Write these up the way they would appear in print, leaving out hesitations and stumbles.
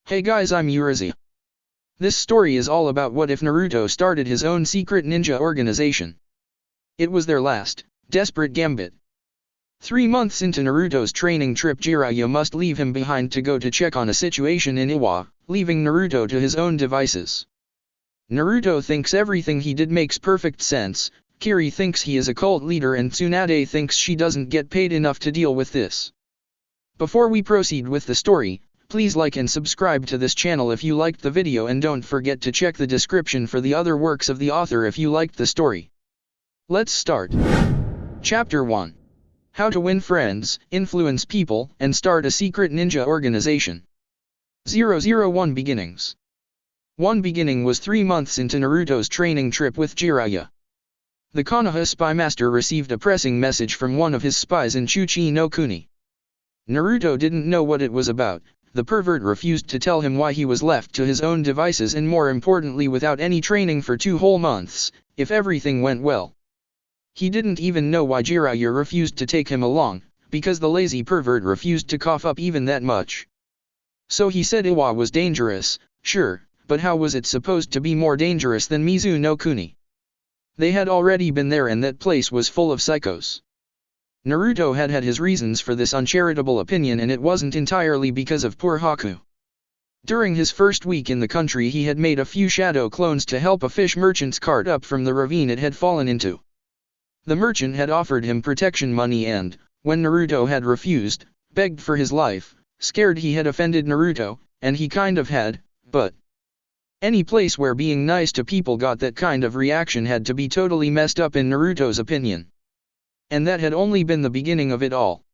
Hey guys, I'm Jiraiya. This story is all about what if Naruto started his own secret ninja organization. It was their last, desperate gambit. 3 months into Naruto's training trip, Jiraiya must leave him behind to go to check on a situation in Iwa, leaving Naruto to his own devices. Naruto thinks everything he did makes perfect sense, Kiri thinks he is a cult leader, and Tsunade thinks she doesn't get paid enough to deal with this. Before we proceed with the story, please like and subscribe to this channel if you liked the video, and don't forget to check the description for the other works of the author if you liked the story. Let's start. Chapter 1. How to win friends, influence people, and start a secret ninja organization. 001 Beginnings. One beginning was 3 months into Naruto's training trip with Jiraiya. The Konoha spy master received a pressing message from one of his spies in Chuchi no Kuni. Naruto didn't know what it was about. The pervert refused to tell him why he was left to his own devices, and more importantly without any training for 2 whole months, if everything went well. He didn't even know why Jiraiya refused to take him along, because the lazy pervert refused to cough up even that much. So he said Iwa was dangerous, sure, but how was it supposed to be more dangerous than Mizu no Kuni? They had already been there, and that place was full of psychos. Naruto had his reasons for this uncharitable opinion, and it wasn't entirely because of poor Haku. During his first week in the country, he had made a few shadow clones to help a fish merchant's cart up from the ravine it had fallen into. The merchant had offered him protection money and, when Naruto had refused, begged for his life, scared he had offended Naruto, and he kind of had, but any place where being nice to people got that kind of reaction had to be totally messed up in Naruto's opinion. And that had only been the beginning of it all.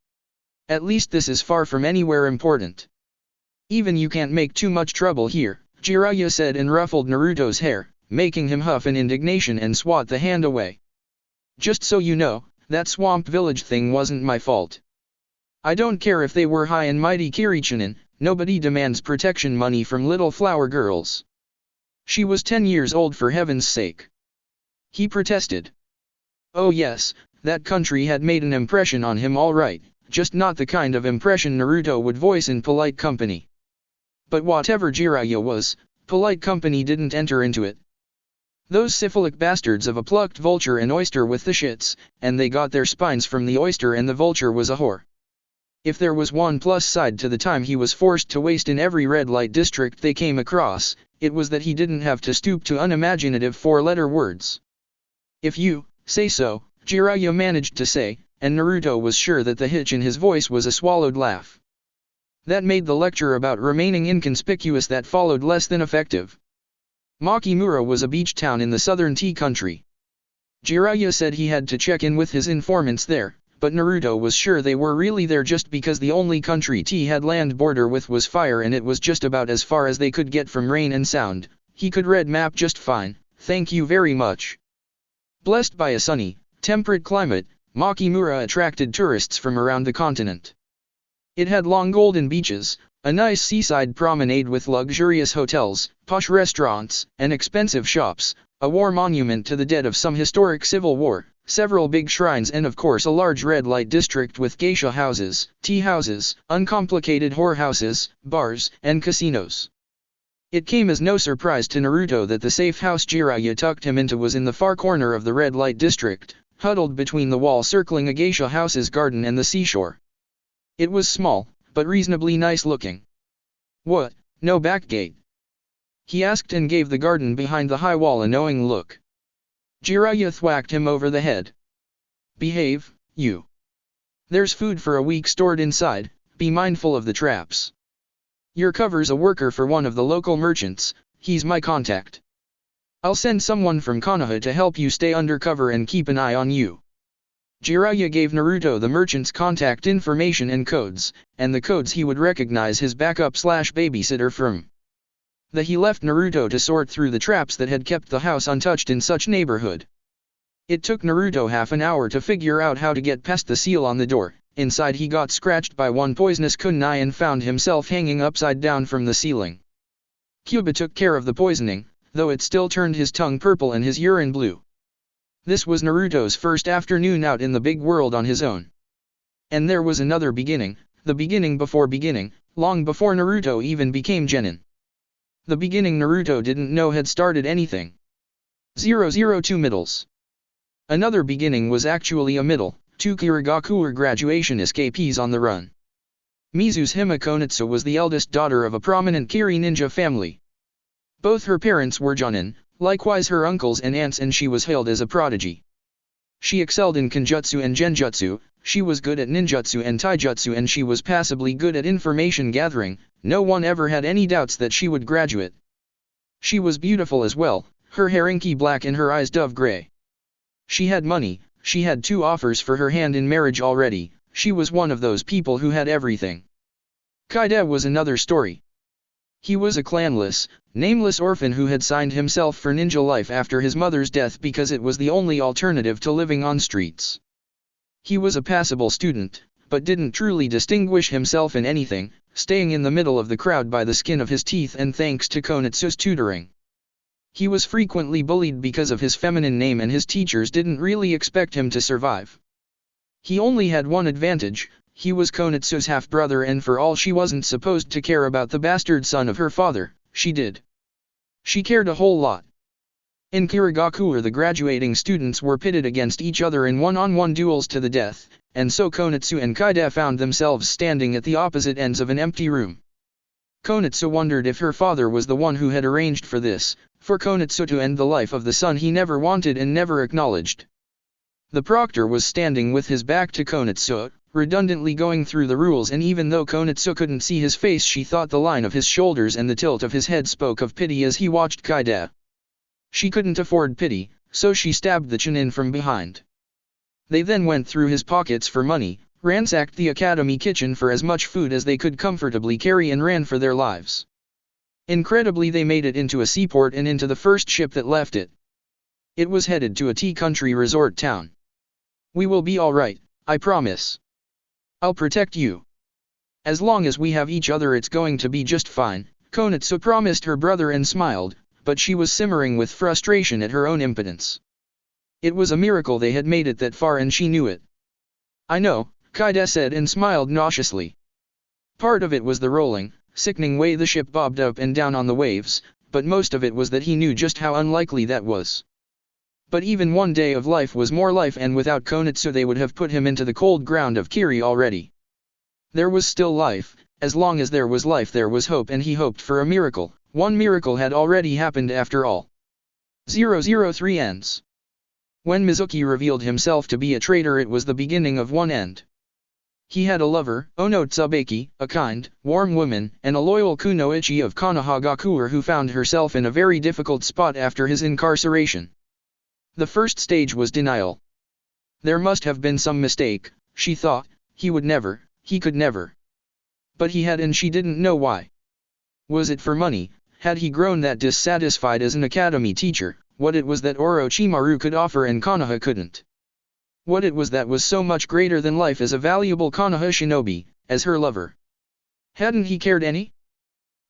At least this is far from anywhere important. Even you can't make too much trouble here, Jiraiya said, and ruffled Naruto's hair, making him huff in indignation and swat the hand away. Just so you know, that swamp village thing wasn't my fault. I don't care if they were high and mighty Kiri-chinen, nobody demands protection money from little flower girls. She was 10 years old, for heaven's sake. He protested. Oh yes, that country had made an impression on him all right, just not the kind of impression Naruto would voice in polite company. But whatever Jiraiya was, polite company didn't enter into it. Those syphilic bastards of a plucked vulture and oyster with the shits, and they got their spines from the oyster, and the vulture was a whore. If there was one plus side to the time he was forced to waste in every red light district they came across, it was that he didn't have to stoop to unimaginative 4-letter words. If you say so, Jiraiya managed to say, and Naruto was sure that the hitch in his voice was a swallowed laugh. That made the lecture about remaining inconspicuous that followed less than effective. Makimura was a beach town in the southern tea country. Jiraiya said he had to check in with his informants there, but Naruto was sure they were really there just because the only country tea had land border with was fire, and it was just about as far as they could get from rain and sound. He could read map just fine, thank you very much. Blessed by a sunny, temperate climate, Makimura attracted tourists from around the continent. It had long golden beaches, a nice seaside promenade with luxurious hotels, posh restaurants, and expensive shops, a war monument to the dead of some historic civil war, several big shrines, and of course a large red light district with geisha houses, tea houses, uncomplicated whorehouses, bars, and casinos. It came as no surprise to Naruto that the safe house Jiraiya tucked him into was in the far corner of the red light district, huddled between the wall circling a geisha house's garden and the seashore. It was small, but reasonably nice looking. What, no back gate? He asked, and gave the garden behind the high wall a knowing look. Jiraiya thwacked him over the head. Behave, you. There's food for a week stored inside, be mindful of the traps. Your cover's a worker for one of the local merchants, he's my contact. I'll send someone from Konoha to help you stay undercover and keep an eye on you. Jiraiya gave Naruto the merchant's contact information and codes, and the codes he would recognize his backup/babysitter from. He left Naruto to sort through the traps that had kept the house untouched in such neighborhood. It took Naruto half an hour to figure out how to get past the seal on the door. Inside he got scratched by one poisonous kunai and found himself hanging upside down from the ceiling. Cuba took care of the poisoning, though it still turned his tongue purple and his urine blue. This was Naruto's first afternoon out in the big world on his own. And there was another beginning, the beginning before beginning, long before Naruto even became genin. The beginning Naruto didn't know had started anything. 002 Middles. Another beginning was actually a middle, two Kirigaku or graduation escapees on the run. Mizu's Hime Konitsu was the eldest daughter of a prominent Kiri ninja family. Both her parents were jonin, likewise her uncles and aunts, and she was hailed as a prodigy. She excelled in Kenjutsu and Genjutsu, she was good at ninjutsu and taijutsu, and she was passably good at information gathering. No one ever had any doubts that she would graduate. She was beautiful as well, her hair inky black and her eyes dove gray. She had money, she had 2 offers for her hand in marriage already, she was one of those people who had everything. Kaide was another story. He was a clanless, nameless orphan who had signed himself for ninja life after his mother's death because it was the only alternative to living on streets. He was a passable student, but didn't truly distinguish himself in anything, staying in the middle of the crowd by the skin of his teeth and thanks to Konitsu's tutoring. He was frequently bullied because of his feminine name, and his teachers didn't really expect him to survive. He only had one advantage: he was Konitsu's half-brother, and for all she wasn't supposed to care about the bastard son of her father, she did. She cared a whole lot. In Kirigaku, the graduating students were pitted against each other in one-on-one duels to the death, and so Konitsu and Kaide found themselves standing at the opposite ends of an empty room. Konitsu wondered if her father was the one who had arranged for this, for Konitsu to end the life of the son he never wanted and never acknowledged. The proctor was standing with his back to Konitsu, redundantly going through the rules, and even though Konitsu couldn't see his face, she thought the line of his shoulders and the tilt of his head spoke of pity as he watched Kaide. She couldn't afford pity, so she stabbed the chunin from behind. They then went through his pockets for money, ransacked the academy kitchen for as much food as they could comfortably carry, and ran for their lives. Incredibly, they made it into a seaport and into the first ship that left it. It was headed to a tea country resort town. "We will be all right, I promise. I'll protect you. As long as we have each other, it's going to be just fine," Konitsu promised her brother and smiled, but she was simmering with frustration at her own impotence. It was a miracle they had made it that far, and she knew it. "I know," Kaide said and smiled nauseously. Part of it was the rolling, sickening way the ship bobbed up and down on the waves, but most of it was that he knew just how unlikely that was. But even one day of life was more life, and without Konitsu they would have put him into the cold ground of Kiri already. There was still life. As long as there was life there was hope, and he hoped for a miracle. One miracle had already happened after all. 003 ends. When Mizuki revealed himself to be a traitor, it was the beginning of one end. He had a lover, Ono Tsubaki, a kind, warm woman, and a loyal kunoichi of Konohagakure who found herself in a very difficult spot after his incarceration. The first stage was denial. There must have been some mistake, she thought, he could never. But he had, and she didn't know why. Was it for money? Had he grown that dissatisfied as an academy teacher? What it was that Orochimaru could offer and Konoha couldn't? What it was that was so much greater than life as a valuable Konoha shinobi, as her lover? Hadn't he cared any?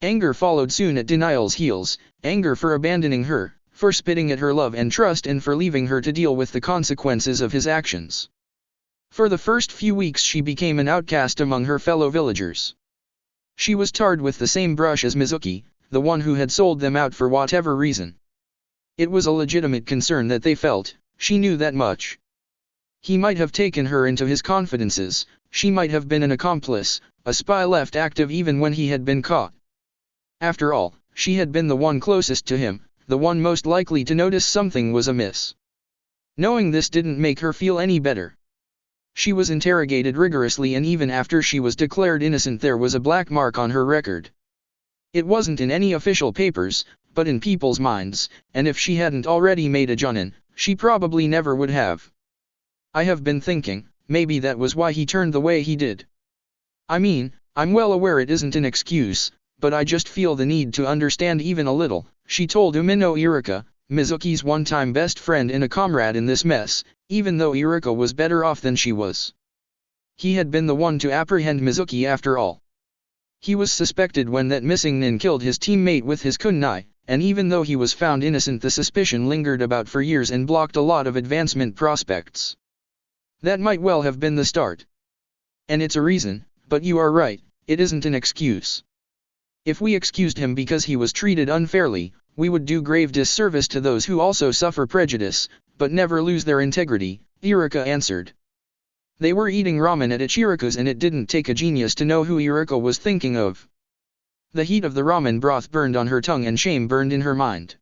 Anger followed soon at denial's heels, anger for abandoning her, for spitting at her love and trust, and for leaving her to deal with the consequences of his actions. For the first few weeks she became an outcast among her fellow villagers. She was tarred with the same brush as Mizuki, the one who had sold them out for whatever reason. It was a legitimate concern that they felt, she knew that much. He might have taken her into his confidences, she might have been an accomplice, a spy left active even when he had been caught. After all, she had been the one closest to him, the one most likely to notice something was amiss. Knowing this didn't make her feel any better. She was interrogated rigorously, and even after she was declared innocent there was a black mark on her record. It wasn't in any official papers, but in people's minds, and if she hadn't already made a jonin, she probably never would have. "I have been thinking, maybe that was why he turned the way he did. I mean, I'm well aware it isn't an excuse, but I just feel the need to understand even a little," she told Umino Iruka, Mizuki's one-time best friend and a comrade in this mess, even though Iruka was better off than she was. He had been the one to apprehend Mizuki after all. He was suspected when that missing nin killed his teammate with his kunai, and even though he was found innocent the suspicion lingered about for years and blocked a lot of advancement prospects. That might well have been the start. And it's a reason, but you are right, it isn't an excuse. If we excused him because he was treated unfairly, we would do grave disservice to those who also suffer prejudice, but never lose their integrity, Iruka answered. They were eating ramen at Ichirika's and it didn't take a genius to know who Iruka was thinking of. The heat of the ramen broth burned on her tongue and shame burned in her mind.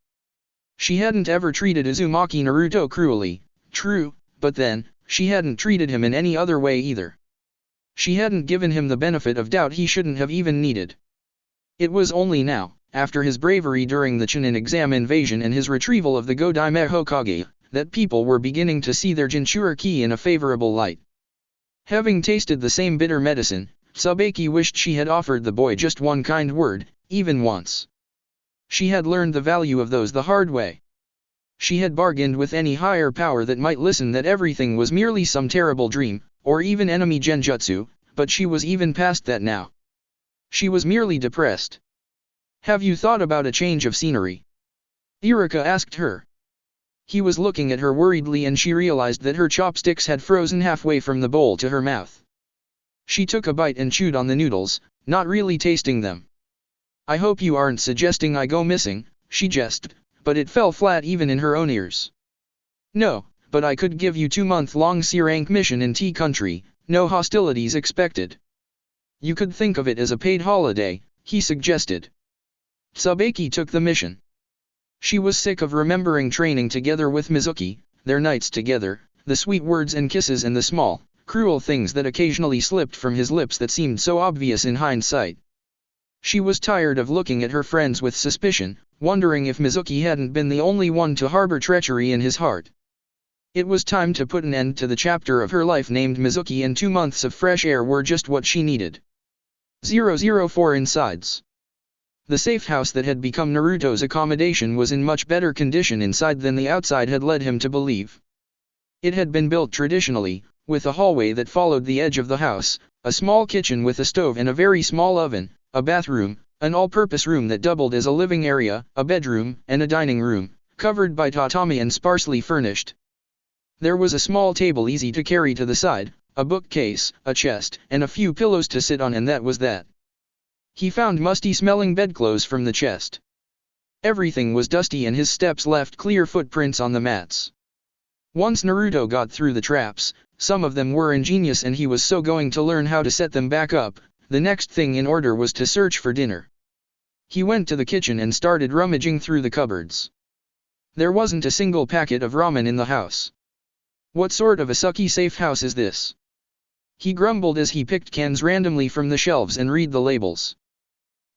She hadn't ever treated Uzumaki Naruto cruelly, true, but then, she hadn't treated him in any other way either. She hadn't given him the benefit of doubt he shouldn't have even needed. It was only now, after his bravery during the Chunin exam invasion and his retrieval of the Godaime Hokage, that people were beginning to see their Jinchuriki in a favorable light. Having tasted the same bitter medicine, Tsubaki wished she had offered the boy just one kind word, even once. She had learned the value of those the hard way. She had bargained with any higher power that might listen that everything was merely some terrible dream, or even enemy genjutsu, but she was even past that now. She was merely depressed. Have you thought about a change of scenery? Iruka asked her. He was looking at her worriedly and she realized that her chopsticks had frozen halfway from the bowl to her mouth. She took a bite and chewed on the noodles, not really tasting them. I hope you aren't suggesting I go missing, she jested, but it fell flat even in her own ears. No, but I could give you 2-month-long C-rank mission in T-country, no hostilities expected. You could think of it as a paid holiday, he suggested. Tsubaki took the mission. She was sick of remembering training together with Mizuki, their nights together, the sweet words and kisses and the small, cruel things that occasionally slipped from his lips that seemed so obvious in hindsight. She was tired of looking at her friends with suspicion, wondering if Mizuki hadn't been the only one to harbor treachery in his heart. It was time to put an end to the chapter of her life named Mizuki, and 2 months of fresh air were just what she needed. 004 Insides. The safe house that had become Naruto's accommodation was in much better condition inside than the outside had led him to believe. It had been built traditionally, with a hallway that followed the edge of the house, a small kitchen with a stove and a very small oven, a bathroom, an all-purpose room that doubled as a living area, a bedroom, and a dining room, covered by tatami and sparsely furnished. There was a small table easy to carry to the side, a bookcase, a chest, and a few pillows to sit on, and that was that. He found musty-smelling bedclothes from the chest. Everything was dusty and his steps left clear footprints on the mats. Once Naruto got through the traps, some of them were ingenious and he was so going to learn how to set them back up. The next thing in order was to search for dinner. He went to the kitchen and started rummaging through the cupboards. There wasn't a single packet of ramen in the house. What sort of a sucky safe house is this? He grumbled as he picked cans randomly from the shelves and read the labels.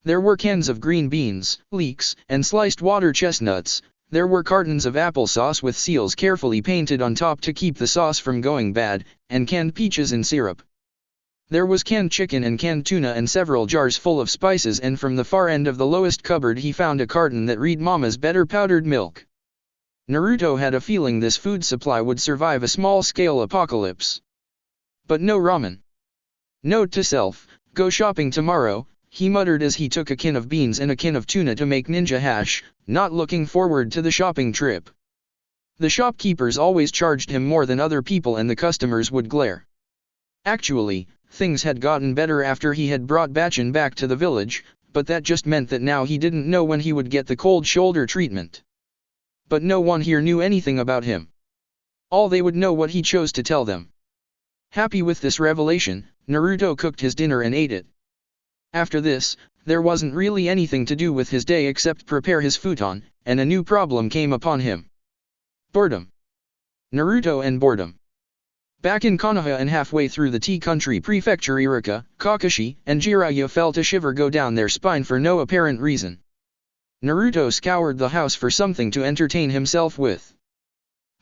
There were cans of green beans, leeks, and sliced water chestnuts. There were cartons of applesauce with seals carefully painted on top to keep the sauce from going bad, and canned peaches in syrup. There was canned chicken and canned tuna and several jars full of spices, and from the far end of the lowest cupboard he found a carton that read Mama's Better Powdered Milk. Naruto had a feeling this food supply would survive a small-scale apocalypse. But no ramen. Note to self, go shopping tomorrow, he muttered as he took a can of beans and a can of tuna to make ninja hash, not looking forward to the shopping trip. The shopkeepers always charged him more than other people and the customers would glare. Actually, things had gotten better after he had brought Bachin back to the village, but that just meant that now he didn't know when he would get the cold shoulder treatment. But no one here knew anything about him. All they would know what he chose to tell them. Happy with this revelation, Naruto cooked his dinner and ate it. After this, there wasn't really anything to do with his day except prepare his futon, and a new problem came upon him. Boredom. Naruto and boredom. Back in Konoha and halfway through the T-country prefecture, Iruka, Kakashi, and Jiraiya felt a shiver go down their spine for no apparent reason. Naruto scoured the house for something to entertain himself with.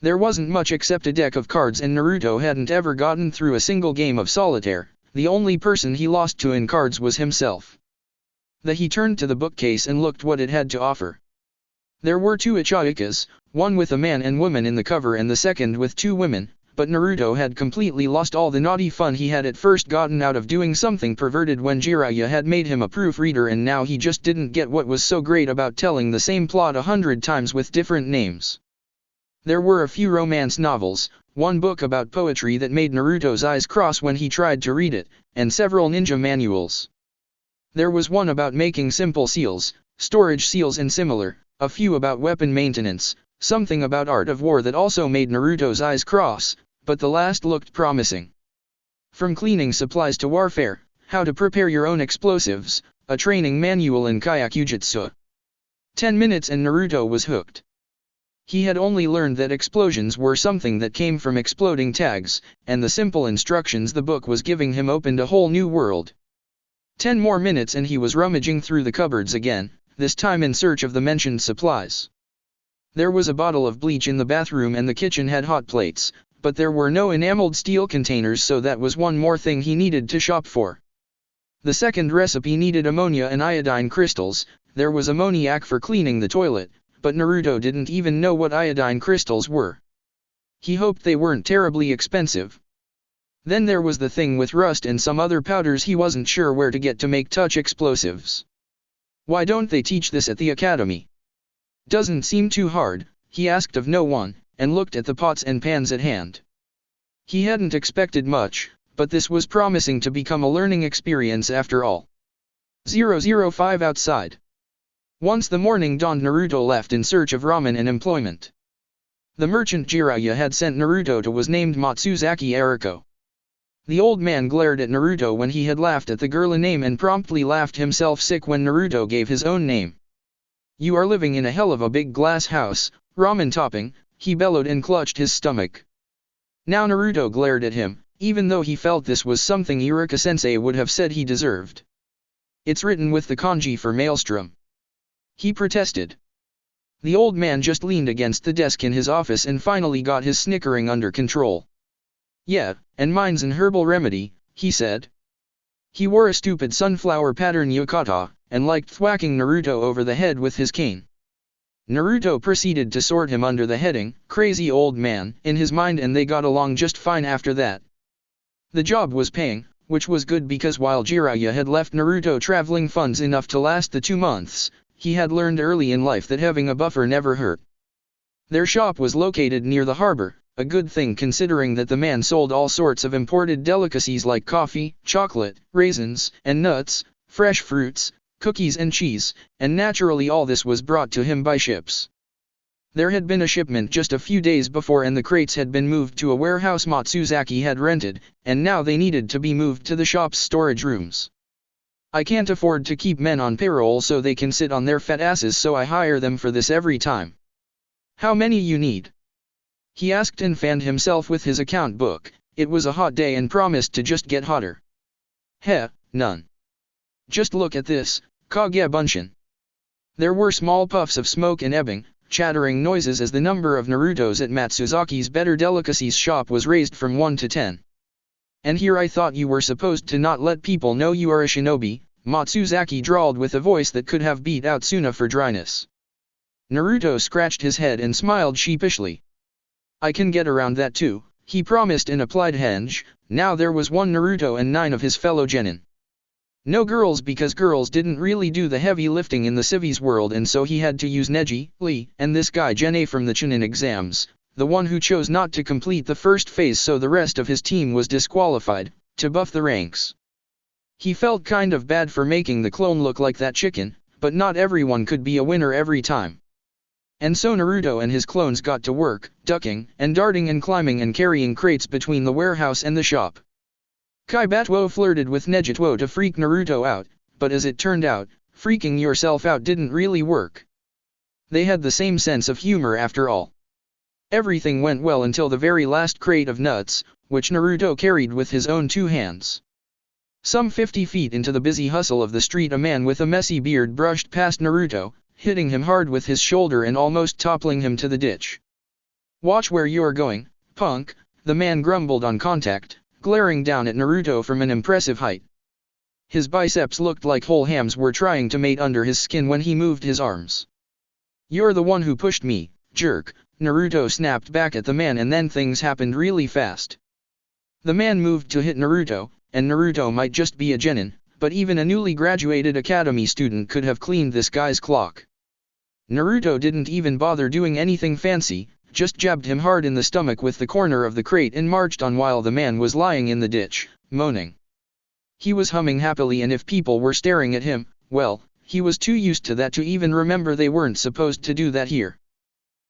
There wasn't much except a deck of cards, and Naruto hadn't ever gotten through a single game of solitaire. The only person he lost to in cards was himself. He turned to the bookcase and looked what it had to offer. There were 2 ichaikas, one with a man and woman in the cover and the second with 2 women, but Naruto had completely lost all the naughty fun he had at first gotten out of doing something perverted when Jiraiya had made him a proofreader, and now he just didn't get what was so great about telling the same plot 100 times with different names. There were a few romance novels, one book about poetry that made Naruto's eyes cross when he tried to read it, and several ninja manuals. There was one about making simple seals, storage seals and similar, a few about weapon maintenance, something about art of war that also made Naruto's eyes cross, but the last looked promising. From cleaning supplies to warfare, how to prepare your own explosives, a training manual in Kyakujutsu. 10 minutes and Naruto was hooked. He had only learned that explosions were something that came from exploding tags, and the simple instructions the book was giving him opened a whole new world. 10 more minutes and he was rummaging through the cupboards again, this time in search of the mentioned supplies. There was a bottle of bleach in the bathroom and the kitchen had hot plates, but there were no enameled steel containers, so that was one more thing he needed to shop for. The second recipe needed ammonia and iodine crystals. There was ammoniac for cleaning the toilet, but Naruto didn't even know what iodine crystals were. He hoped they weren't terribly expensive. Then there was the thing with rust and some other powders he wasn't sure where to get to make touch explosives. Why don't they teach this at the academy? Doesn't seem too hard, he asked of no one, and looked at the pots and pans at hand. He hadn't expected much, but this was promising to become a learning experience after all. 005 outside. Once the morning dawned, Naruto left in search of ramen and employment. The merchant Jiraiya had sent Naruto to was named Matsuzaki Eriko. The old man glared at Naruto when he had laughed at the girl name and promptly laughed himself sick when Naruto gave his own name. You are living in a hell of a big glass house, ramen topping, he bellowed and clutched his stomach. Now Naruto glared at him, even though he felt this was something Iruka-sensei would have said he deserved. It's written with the kanji for maelstrom. He protested. The old man just leaned against the desk in his office and finally got his snickering under control. Yeah, and mine's an herbal remedy, he said. He wore a stupid sunflower pattern yukata, and liked thwacking Naruto over the head with his cane. Naruto proceeded to sort him under the heading, crazy old man, in his mind, and they got along just fine after that. The job was paying, which was good because while Jiraiya had left Naruto traveling funds enough to last the 2 months, he had learned early in life that having a buffer never hurt. Their shop was located near the harbor, a good thing considering that the man sold all sorts of imported delicacies like coffee, chocolate, raisins, and nuts, fresh fruits, cookies and cheese, and naturally all this was brought to him by ships. There had been a shipment just a few days before and the crates had been moved to a warehouse Matsuzaki had rented, and now they needed to be moved to the shop's storage rooms. I can't afford to keep men on payroll so they can sit on their fat asses, so I hire them for this every time. How many you need? He asked and fanned himself with his account book. It was a hot day and promised to just get hotter. Heh, none. Just look at this, Kage Bunshin. There were small puffs of smoke and ebbing, chattering noises as the number of Narutos at Matsuzaki's Better Delicacies shop was raised from 1 to 10. And here I thought you were supposed to not let people know you are a shinobi, Matsuzaki drawled with a voice that could have beat out Suna for dryness. Naruto scratched his head and smiled sheepishly. I can get around that too, he promised and applied henge. Now there was one Naruto and 9 of his fellow genin. No girls, because girls didn't really do the heavy lifting in the civies world, and so he had to use Neji, Lee, and this guy Jen from the Chunin exams, the one who chose not to complete the first phase so the rest of his team was disqualified, to buff the ranks. He felt kind of bad for making the clone look like that chicken, but not everyone could be a winner every time. And so Naruto and his clones got to work, ducking, and darting and climbing and carrying crates between the warehouse and the shop. Kaibatwo flirted with Nejitwo to freak Naruto out, but as it turned out, freaking yourself out didn't really work. They had the same sense of humor after all. Everything went well until the very last crate of nuts, which Naruto carried with his own 2 hands. Some 50 feet into the busy hustle of the street, a man with a messy beard brushed past Naruto, hitting him hard with his shoulder and almost toppling him to the ditch. Watch where you're going, punk, the man grumbled on contact, glaring down at Naruto from an impressive height. His biceps looked like whole hams were trying to mate under his skin when he moved his arms. You're the one who pushed me, jerk, Naruto snapped back at the man, and then things happened really fast. The man moved to hit Naruto, and Naruto might just be a genin, but even a newly graduated academy student could have cleaned this guy's clock. Naruto didn't even bother doing anything fancy, just jabbed him hard in the stomach with the corner of the crate and marched on while the man was lying in the ditch, moaning. He was humming happily, and if people were staring at him, well, he was too used to that to even remember they weren't supposed to do that here.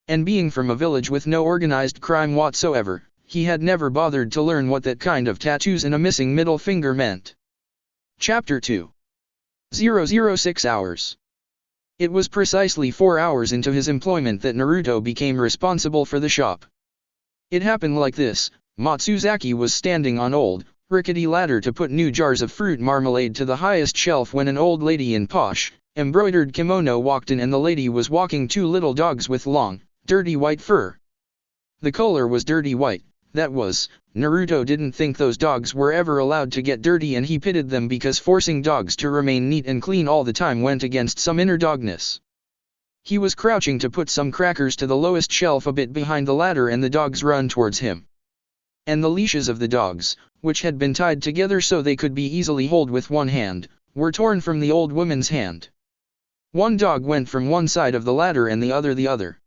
And being from a village with no organized crime whatsoever, he had never bothered to learn what that kind of tattoos and a missing middle finger meant. Chapter 2. 006 hours. It was precisely 4 hours into his employment that Naruto became responsible for the shop. It happened like this: Matsuzaki was standing on old, rickety ladder to put new jars of fruit marmalade to the highest shelf when an old lady in posh, embroidered kimono walked in, and the lady was walking 2 little dogs with long, dirty white fur. The color was dirty white. That was, Naruto didn't think those dogs were ever allowed to get dirty, and he pitied them because forcing dogs to remain neat and clean all the time went against some inner dogness. He was crouching to put some crackers to the lowest shelf a bit behind the ladder, and the dogs run towards him. And the leashes of the dogs, which had been tied together so they could be easily held with one hand, were torn from the old woman's hand. One dog went from one side of the ladder and the other the other.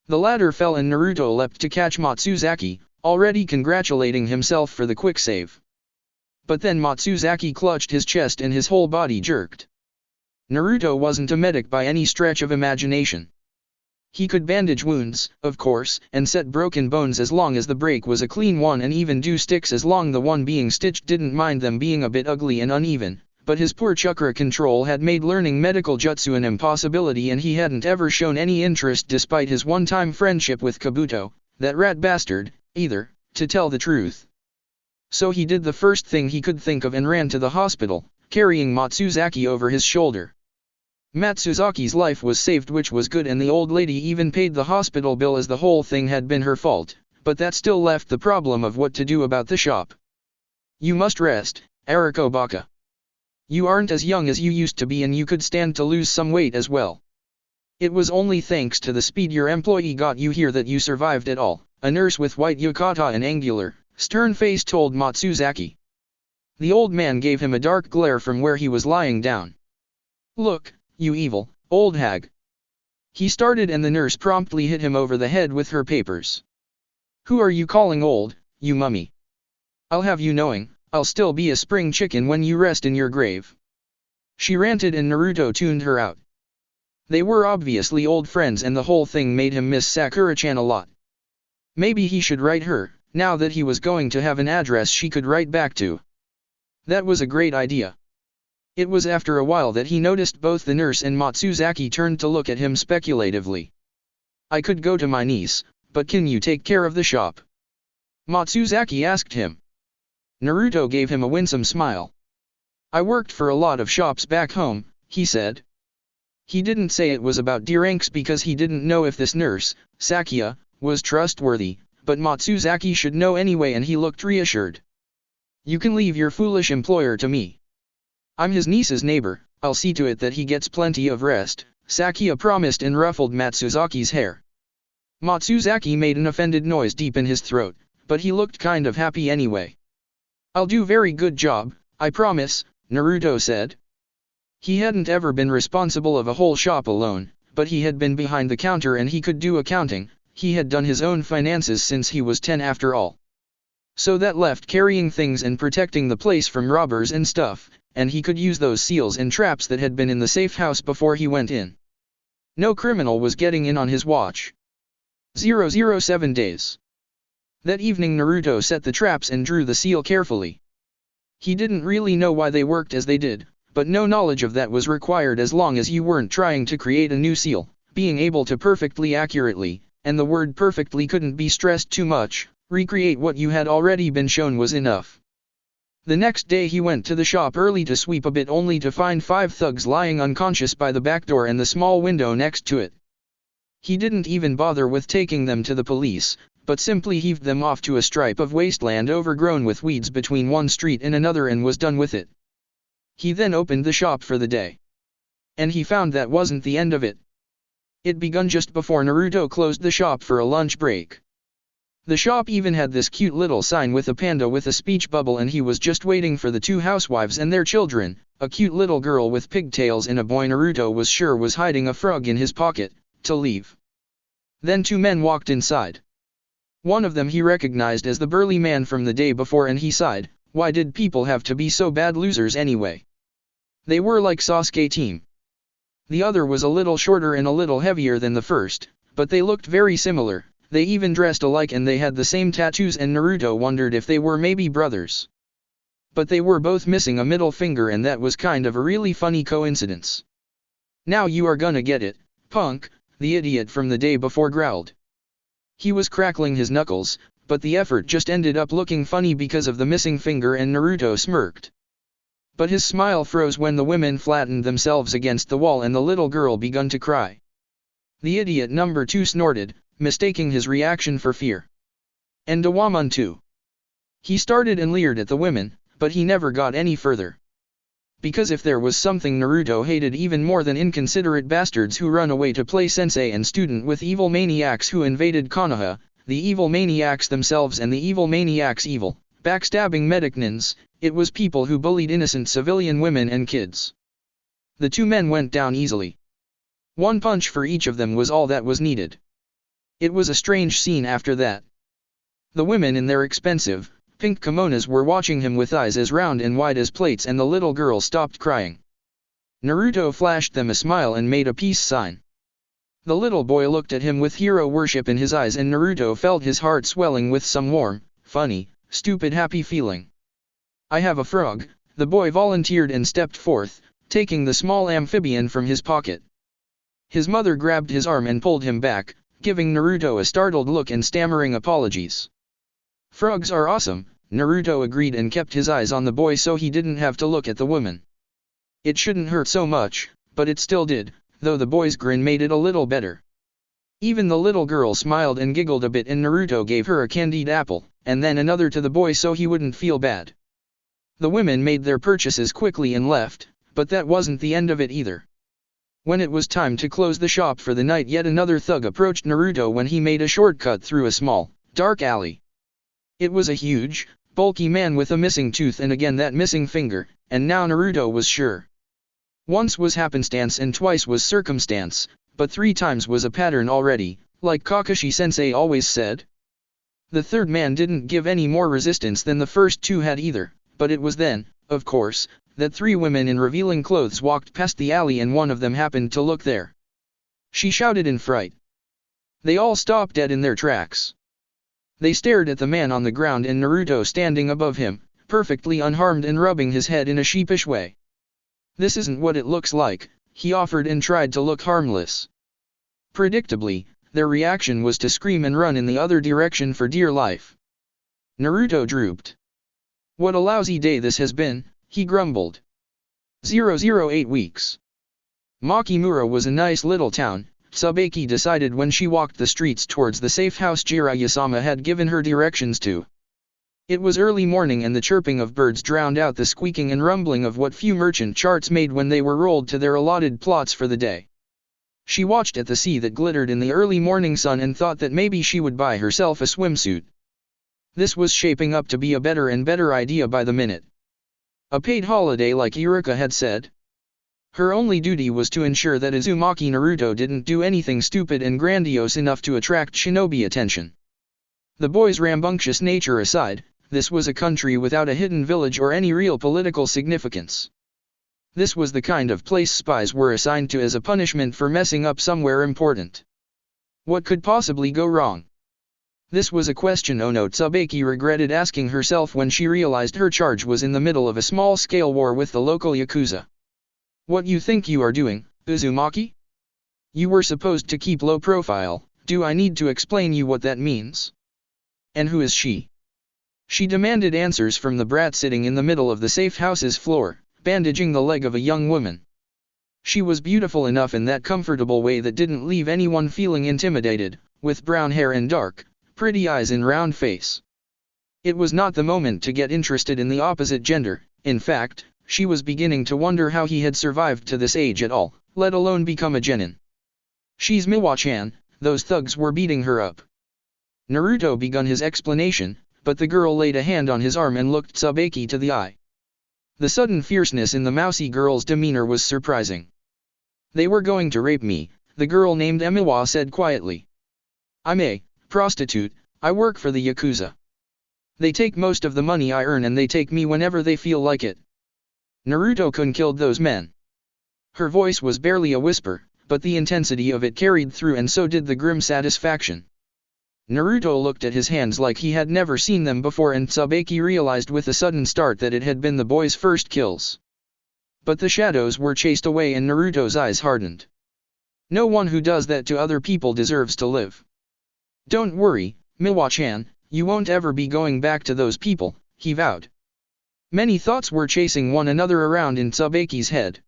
The ladder fell and Naruto leapt to catch Matsuzaki, already congratulating himself for the quick save. But then Matsuzaki clutched his chest and his whole body jerked. Naruto wasn't a medic by any stretch of imagination. He could bandage wounds, of course, and set broken bones as long as the break was a clean one, and even do sticks as long the one being stitched didn't mind them being a bit ugly and uneven, but his poor chakra control had made learning medical jutsu an impossibility, and he hadn't ever shown any interest despite his one-time friendship with Kabuto, that rat bastard, either, to tell the truth. So he did the first thing he could think of and ran to the hospital, carrying Matsuzaki over his shoulder. Matsuzaki's life was saved, which was good, and the old lady even paid the hospital bill as the whole thing had been her fault, but that still left the problem of what to do about the shop. You must rest, Ariko Baka. You aren't as young as you used to be, and you could stand to lose some weight as well. It was only thanks to the speed your employee got you here that you survived at all, a nurse with white yukata and angular, stern face told Matsuzaki. The old man gave him a dark glare from where he was lying down. Look, you evil, old hag. He started, and the nurse promptly hit him over the head with her papers. Who are you calling old, you mummy? I'll have you knowing, I'll still be a spring chicken when you rest in your grave. She ranted, and Naruto tuned her out. They were obviously old friends, and the whole thing made him miss Sakura-chan a lot. Maybe he should write her, now that he was going to have an address she could write back to. That was a great idea. It was after a while that he noticed both the nurse and Matsuzaki turned to look at him speculatively. I could go to my niece, but can you take care of the shop? Matsuzaki asked him. Naruto gave him a winsome smile. I worked for a lot of shops back home, he said. He didn't say it was about D-ranks because he didn't know if this nurse, Sakia, was trustworthy, but Matsuzaki should know anyway, and he looked reassured. You can leave your foolish employer to me. I'm his niece's neighbor, I'll see to it that he gets plenty of rest, Sakia promised and ruffled Matsuzaki's hair. Matsuzaki made an offended noise deep in his throat, but he looked kind of happy anyway. I'll do very good job, I promise, Naruto said. He hadn't ever been responsible of a whole shop alone, but he had been behind the counter and he could do accounting. He had done his own finances since he was 10 after all. So that left carrying things and protecting the place from robbers and stuff, and he could use those seals and traps that had been in the safe house before he went in. No criminal was getting in on his watch. 007 days. That evening Naruto set the traps and drew the seal carefully. He didn't really know why they worked as they did, but no knowledge of that was required as long as you weren't trying to create a new seal. Being able to perfectly accurately, and the word perfectly couldn't be stressed too much, recreate what you had already been shown was enough. The next day he went to the shop early to sweep a bit, only to find 5 thugs lying unconscious by the back door and the small window next to it. He didn't even bother with taking them to the police, but simply heaved them off to a stripe of wasteland overgrown with weeds between one street and another and was done with it. He then opened the shop for the day. And he found that wasn't the end of it. It begun just before Naruto closed the shop for a lunch break. The shop even had this cute little sign with a panda with a speech bubble, and he was just waiting for the 2 housewives and their children, a cute little girl with pigtails and a boy Naruto was sure was hiding a frog in his pocket, to leave. Then 2 men walked inside. One of them he recognized as the burly man from the day before, and he sighed, Why did people have to be so bad losers anyway? They were like Sasuke team. The other was a little shorter and a little heavier than the first, but they looked very similar. They even dressed alike and they had the same tattoos, and Naruto wondered if they were maybe brothers. But they were both missing a middle finger, and that was kind of a really funny coincidence. Now you are gonna get it, punk, the idiot from the day before growled. He was crackling his knuckles, but the effort just ended up looking funny because of the missing finger, and Naruto smirked. But his smile froze when the women flattened themselves against the wall and the little girl begun to cry. The idiot number 2 snorted, mistaking his reaction for fear. And Dawaman too. He started and leered at the women, but he never got any further. Because if there was something Naruto hated even more than inconsiderate bastards who run away to play sensei and student with evil maniacs who invaded Konoha, the evil maniacs themselves and the evil maniacs' evil, backstabbing medicnins, it was people who bullied innocent civilian women and kids. The two men went down easily. One punch for each of them was all that was needed. It was a strange scene after that. The women in their expensive, pink kimonos were watching him with eyes as round and wide as plates, and the little girl stopped crying. Naruto flashed them a smile and made a peace sign. The little boy looked at him with hero worship in his eyes, and Naruto felt his heart swelling with some warm, funny, stupid happy feeling. I have a frog, the boy volunteered and stepped forth, taking the small amphibian from his pocket. His mother grabbed his arm and pulled him back, giving Naruto a startled look and stammering apologies. Frogs are awesome, Naruto agreed and kept his eyes on the boy so he didn't have to look at the woman. It shouldn't hurt so much, but it still did, though the boy's grin made it a little better. Even the little girl smiled and giggled a bit, and Naruto gave her a candied apple, and then another to the boy so he wouldn't feel bad. The women made their purchases quickly and left, but that wasn't the end of it either. When it was time to close the shop for the night, yet another thug approached Naruto when he made a shortcut through a small, dark alley. It was a huge, bulky man with a missing tooth and again that missing finger, and now Naruto was sure. Once was happenstance and twice was circumstance, but 3 times was a pattern already, like Kakashi-sensei always said. The third man didn't give any more resistance than the first 2 had either, but it was then, of course, that 3 women in revealing clothes walked past the alley, and one of them happened to look there. She shouted in fright. They all stopped dead in their tracks. They stared at the man on the ground and Naruto standing above him, perfectly unharmed and rubbing his head in a sheepish way. This isn't what it looks like, he offered and tried to look harmless. Predictably, their reaction was to scream and run in the other direction for dear life. Naruto drooped. What a lousy day this has been, he grumbled. 008 weeks. Makimura was a nice little town, Tsubaki decided when she walked the streets towards the safe house Jiraiya-sama had given her directions to. It was early morning and the chirping of birds drowned out the squeaking and rumbling of what few merchant charts made when they were rolled to their allotted plots for the day. She watched at the sea that glittered in the early morning sun and thought that maybe she would buy herself a swimsuit. This was shaping up to be a better and better idea by the minute. A paid holiday like Iruka had said. Her only duty was to ensure that Uzumaki Naruto didn't do anything stupid and grandiose enough to attract shinobi attention. The boy's rambunctious nature aside, this was a country without a hidden village or any real political significance. This was the kind of place spies were assigned to as a punishment for messing up somewhere important. What could possibly go wrong? This was a question Ono Tsubaki regretted asking herself when she realized her charge was in the middle of a small-scale war with the local Yakuza. What you think you are doing, Uzumaki? You were supposed to keep low profile, do I need to explain you what that means? And who is she? She demanded answers from the brat sitting in the middle of the safe house's floor, bandaging the leg of a young woman. She was beautiful enough in that comfortable way that didn't leave anyone feeling intimidated, with brown hair and dark, pretty eyes and round face. It was not the moment to get interested in the opposite gender, in fact, she was beginning to wonder how he had survived to this age at all, let alone become a genin. She's Miwa-chan, those thugs were beating her up. Naruto begun his explanation, but the girl laid a hand on his arm and looked Tsubaki to the eye. The sudden fierceness in the mousy girl's demeanor was surprising. They were going to rape me, the girl named Emiwa said quietly. I'm a prostitute, I work for the Yakuza. They take most of the money I earn and they take me whenever they feel like it. Naruto-kun killed those men. Her voice was barely a whisper, but the intensity of it carried through and so did the grim satisfaction. Naruto looked at his hands like he had never seen them before and Tsubaki realized with a sudden start that it had been the boy's first kills. But the shadows were chased away and Naruto's eyes hardened. No one who does that to other people deserves to live. Don't worry, Miwa-chan, you won't ever be going back to those people, he vowed. Many thoughts were chasing one another around in Tsubaki's head.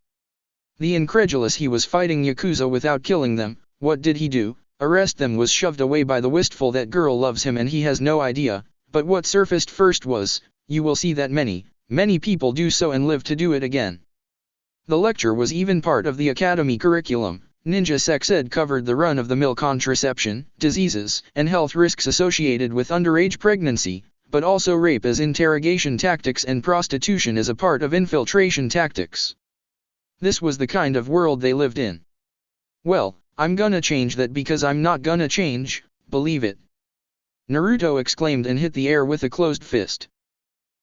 The incredulous he was fighting Yakuza without killing them, what did he do? Arrest them was shoved away by the wistful that girl loves him and he has no idea, but what surfaced first was, you will see that many people do so and live to do it again. The lecture was even part of the academy curriculum. Ninja sex ed covered the run-of-the-mill contraception, diseases, and health risks associated with underage pregnancy, but also rape as interrogation tactics and prostitution as a part of infiltration tactics. This was the kind of world they lived in. Well, I'm gonna change that because I'm not gonna change, believe it. Naruto exclaimed and hit the air with a closed fist.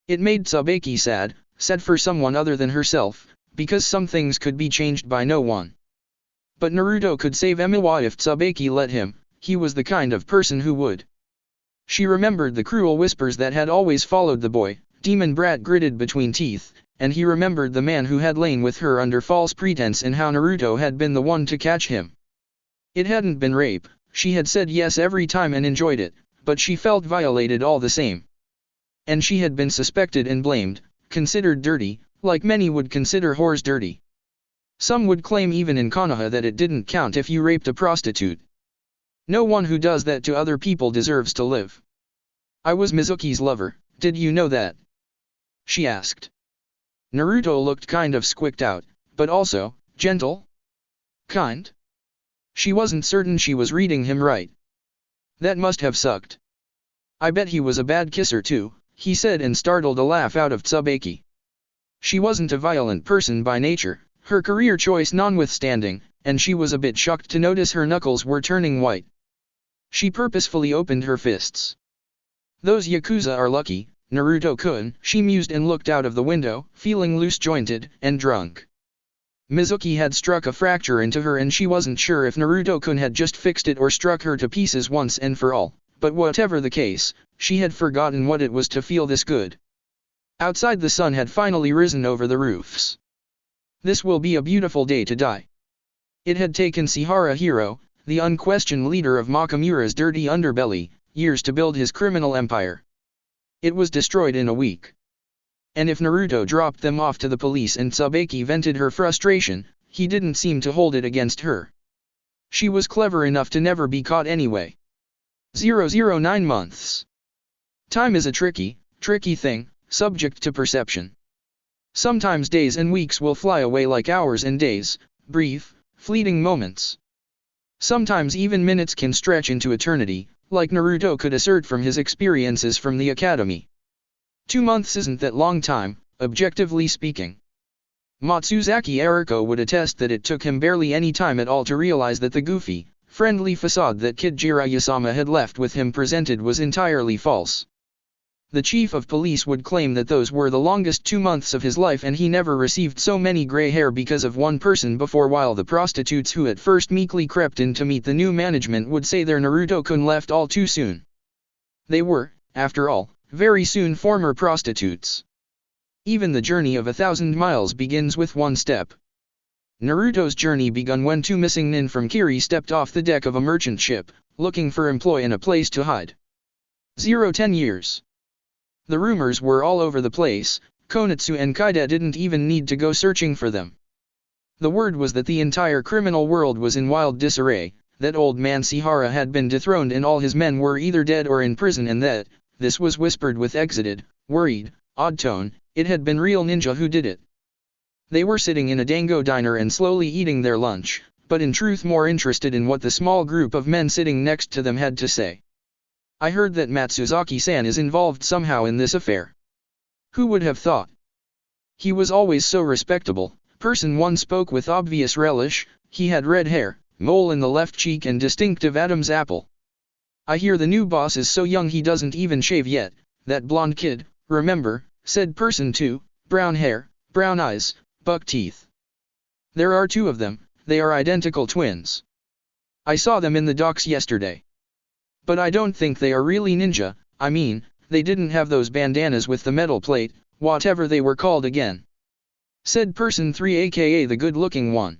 It made Tsubaki sad for someone other than herself, because some things could be changed by no one. But Naruto could save Emiwa if Tsubaki let him, he was the kind of person who would. She remembered the cruel whispers that had always followed the boy, Demon Brat gritted between teeth, and he remembered the man who had lain with her under false pretense and how Naruto had been the one to catch him. It hadn't been rape, she had said yes every time and enjoyed it, but she felt violated all the same. And she had been suspected and blamed, considered dirty, like many would consider whores dirty. Some would claim even in Konoha that it didn't count if you raped a prostitute. No one who does that to other people deserves to live. I was Mizuki's lover, did you know that? She asked. Naruto looked kind of squicked out, but also, gentle? Kind? She wasn't certain she was reading him right. That must have sucked. I bet he was a bad kisser too, he said and startled a laugh out of Tsubaki. She wasn't a violent person by nature, her career choice notwithstanding, and she was a bit shocked to notice her knuckles were turning white. She purposefully opened her fists. Those Yakuza are lucky, Naruto-kun, she mused and looked out of the window, feeling loose-jointed and drunk. Mizuki had struck a fracture into her and she wasn't sure if Naruto-kun had just fixed it or struck her to pieces once and for all, but whatever the case, she had forgotten what it was to feel this good. Outside the sun had finally risen over the roofs. This will be a beautiful day to die. It had taken Sihara Hiro, the unquestioned leader of Makamura's dirty underbelly, years to build his criminal empire. It was destroyed in a week. And if Naruto dropped them off to the police and Tsubaki vented her frustration, he didn't seem to hold it against her. She was clever enough to never be caught anyway. 009 months. Time is a tricky thing, subject to perception. Sometimes days and weeks will fly away like hours and days, brief, fleeting moments. Sometimes even minutes can stretch into eternity, like Naruto could assert from his experiences from the academy. 2 months isn't that long time, objectively speaking. Matsuzaki Eriko would attest that it took him barely any time at all to realize that the goofy, friendly facade that Kid Jiraiya-sama had left with him presented was entirely false. The chief of police would claim that those were the longest 2 months of his life and he never received so many gray hair because of one person before, while the prostitutes who at first meekly crept in to meet the new management would say their Naruto-kun left all too soon. They were, after all, very soon former prostitutes. Even the journey of 1,000 miles begins with one step. Naruto's journey begun when 2 missing nin from Kiri stepped off the deck of a merchant ship, looking for employ and a place to hide. 10 years. The rumors were all over the place, Konitsu and Kaide didn't even need to go searching for them. The word was that the entire criminal world was in wild disarray, that old man Sihara had been dethroned and all his men were either dead or in prison, and that, this was whispered with exited, worried, odd tone, it had been real ninja who did it. They were sitting in a dango diner and slowly eating their lunch, but in truth more interested in what the small group of men sitting next to them had to say. I heard that Matsuzaki-san is involved somehow in this affair. Who would have thought? He was always so respectable, person one spoke with obvious relish, he had red hair, mole in the left cheek and distinctive Adam's apple. I hear the new boss is so young he doesn't even shave yet, That blonde kid, remember, said person 2, brown hair, brown eyes, buck teeth. There are 2 of them, they are identical twins. I saw them in the docks yesterday. But I don't think they are really ninja, I mean, they didn't have those bandanas with the metal plate, whatever they were called again. Said person 3 aka the good-looking one.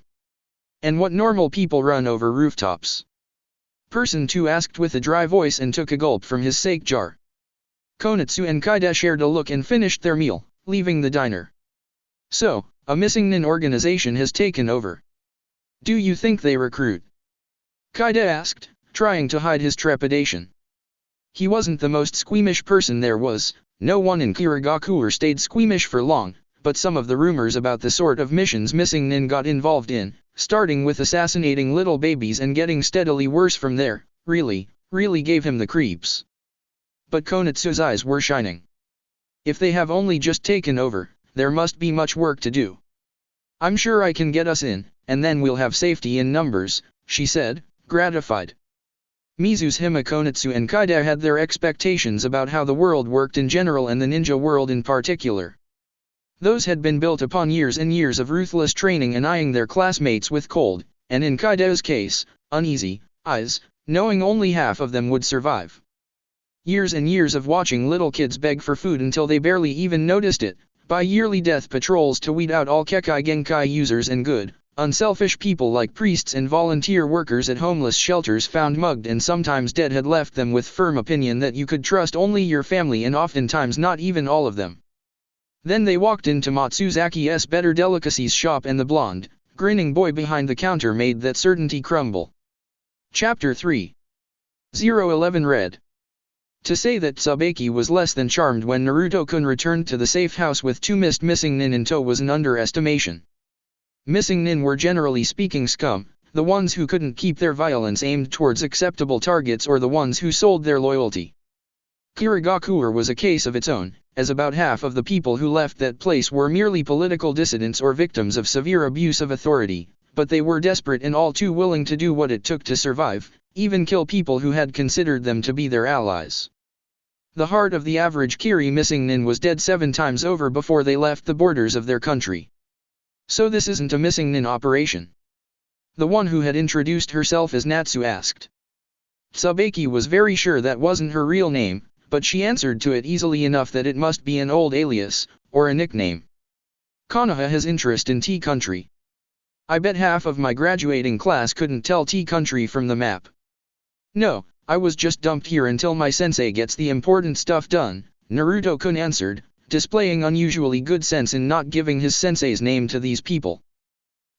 And what normal people run over rooftops? Person 2 asked with a dry voice and took a gulp from his sake jar. Konatsu and Kaide shared a look and finished their meal, leaving the diner. So, a missing nin organization has taken over. Do you think they recruit? Kaide asked, trying to hide his trepidation. He wasn't the most squeamish person there was, no one in Kirigakure stayed squeamish for long, but some of the rumors about the sort of missions missing nin got involved in, starting with assassinating little babies and getting steadily worse from there, really gave him the creeps. But Konatsu's eyes were shining. If they have only just taken over, there must be much work to do. I'm sure I can get us in, and then we'll have safety in numbers, she said, gratified. Mizuhime Konatsu and Kaide had their expectations about how the world worked in general and the ninja world in particular. Those had been built upon years and years of ruthless training and eyeing their classmates with cold, and in Kaide's case, uneasy, eyes, knowing only half of them would survive. Years and years of watching little kids beg for food until they barely even noticed it, by yearly death patrols to weed out all Kekkei Genkai users and good, unselfish people like priests and volunteer workers at homeless shelters found mugged and sometimes dead had left them with firm opinion that you could trust only your family and oftentimes not even all of them. Then they walked into Matsuzaki's Better Delicacies shop and the blonde, grinning boy behind the counter made that certainty crumble. Chapter 3. 011 read. To say that Tsubaki was less than charmed when Naruto-kun returned to the safe house with 2 missing nin in tow was an underestimation. Missing nin were generally speaking scum, the ones who couldn't keep their violence aimed towards acceptable targets or the ones who sold their loyalty. Kirigakure was a case of its own, as about half of the people who left that place were merely political dissidents or victims of severe abuse of authority, but they were desperate and all too willing to do what it took to survive, even kill people who had considered them to be their allies. The heart of the average Kiri missing nin was dead 7 times over before they left the borders of their country. So this isn't a missing nin operation? The one who had introduced herself as Natsu asked. Tsubaki was very sure that wasn't her real name, but she answered to it easily enough that it must be an old alias, or a nickname. Konoha has interest in T-Country. I bet half of my graduating class couldn't tell T-Country from the map. No, I was just dumped here until my sensei gets the important stuff done, Naruto-kun answered, displaying unusually good sense in not giving his sensei's name to these people.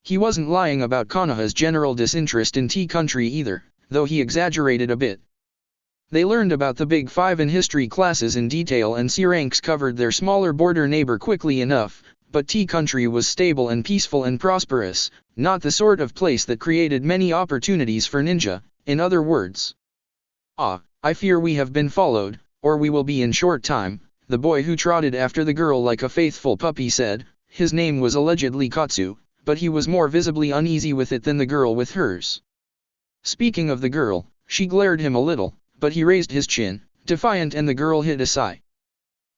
He wasn't lying about Konoha's general disinterest in T-Country either, though he exaggerated a bit. They learned about the Big Five in history classes in detail and C-ranks covered their smaller border neighbor quickly enough, but T-Country was stable and peaceful and prosperous, not the sort of place that created many opportunities for ninja, in other words. Ah, I fear we have been followed, or we will be in short time, the boy who trotted after the girl like a faithful puppy said. His name was allegedly Katsu, but he was more visibly uneasy with it than the girl with hers. Speaking of the girl, she glared him a little, but he raised his chin, defiant, and the girl hid a sigh.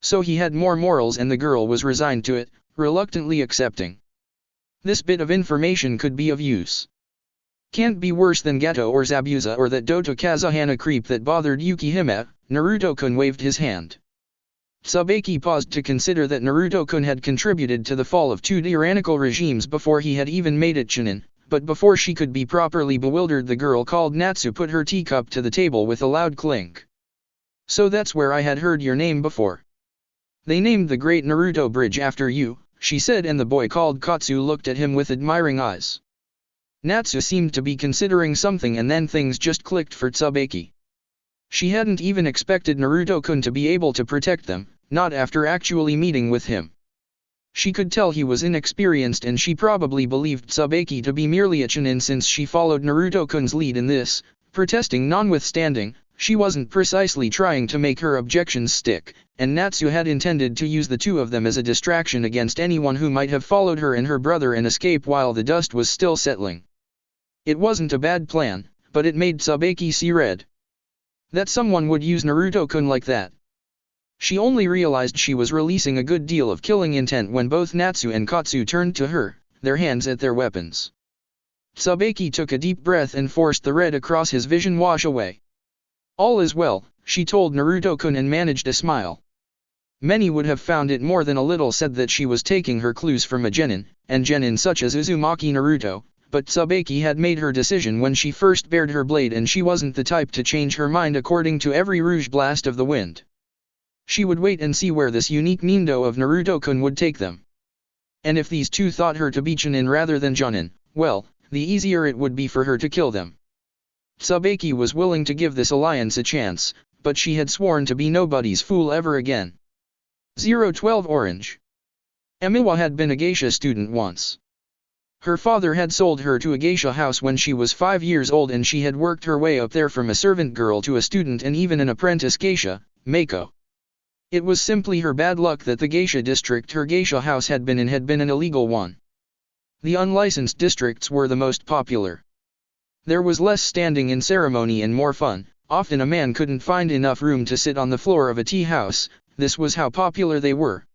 So he had more morals and the girl was resigned to it, reluctantly accepting. This bit of information could be of use. Can't be worse than Gato or Zabuza or that Dota Kazuhana creep that bothered Yukihime. Naruto-kun waved his hand. Tsubaki paused to consider that Naruto-kun had contributed to the fall of 2 tyrannical regimes before he had even made it Chunin, but before she could be properly bewildered the girl called Natsu put her teacup to the table with a loud clink. So that's where I had heard your name before. They named the Great Naruto Bridge after you, she said, and the boy called Katsu looked at him with admiring eyes. Natsu seemed to be considering something and then things just clicked for Tsubaki. She hadn't even expected Naruto-kun to be able to protect them, not after actually meeting with him. She could tell he was inexperienced and she probably believed Tsubaki to be merely a Chunin since she followed Naruto-kun's lead in this, protesting notwithstanding, she wasn't precisely trying to make her objections stick, and Natsu had intended to use the 2 of them as a distraction against anyone who might have followed her and her brother and escape while the dust was still settling. It wasn't a bad plan, but it made Tsubaki see red. That someone would use Naruto-kun like that. She only realized she was releasing a good deal of killing intent when both Natsu and Katsu turned to her, their hands at their weapons. Tsubaki took a deep breath and forced the red across his vision wash away. All is well, she told Naruto-kun and managed a smile. Many would have found it more than a little sad that she was taking her clues from a genin, and genin such as Uzumaki Naruto, but Tsubaki had made her decision when she first bared her blade and she wasn't the type to change her mind according to every rouge blast of the wind. She would wait and see where this unique Nindo of Naruto-kun would take them. And if these two thought her to be Chunin rather than Junin, well, the easier it would be for her to kill them. Tsubaki was willing to give this alliance a chance, but she had sworn to be nobody's fool ever again. 012 Orange. Emiwa had been a geisha student once. Her father had sold her to a geisha house when she was 5 years old and she had worked her way up there from a servant girl to a student and even an apprentice geisha, Meiko. It was simply her bad luck that the geisha district her geisha house had been in had been an illegal one. The unlicensed districts were the most popular. There was less standing in ceremony and more fun. Often a man couldn't find enough room to sit on the floor of a tea house, this was how popular they were.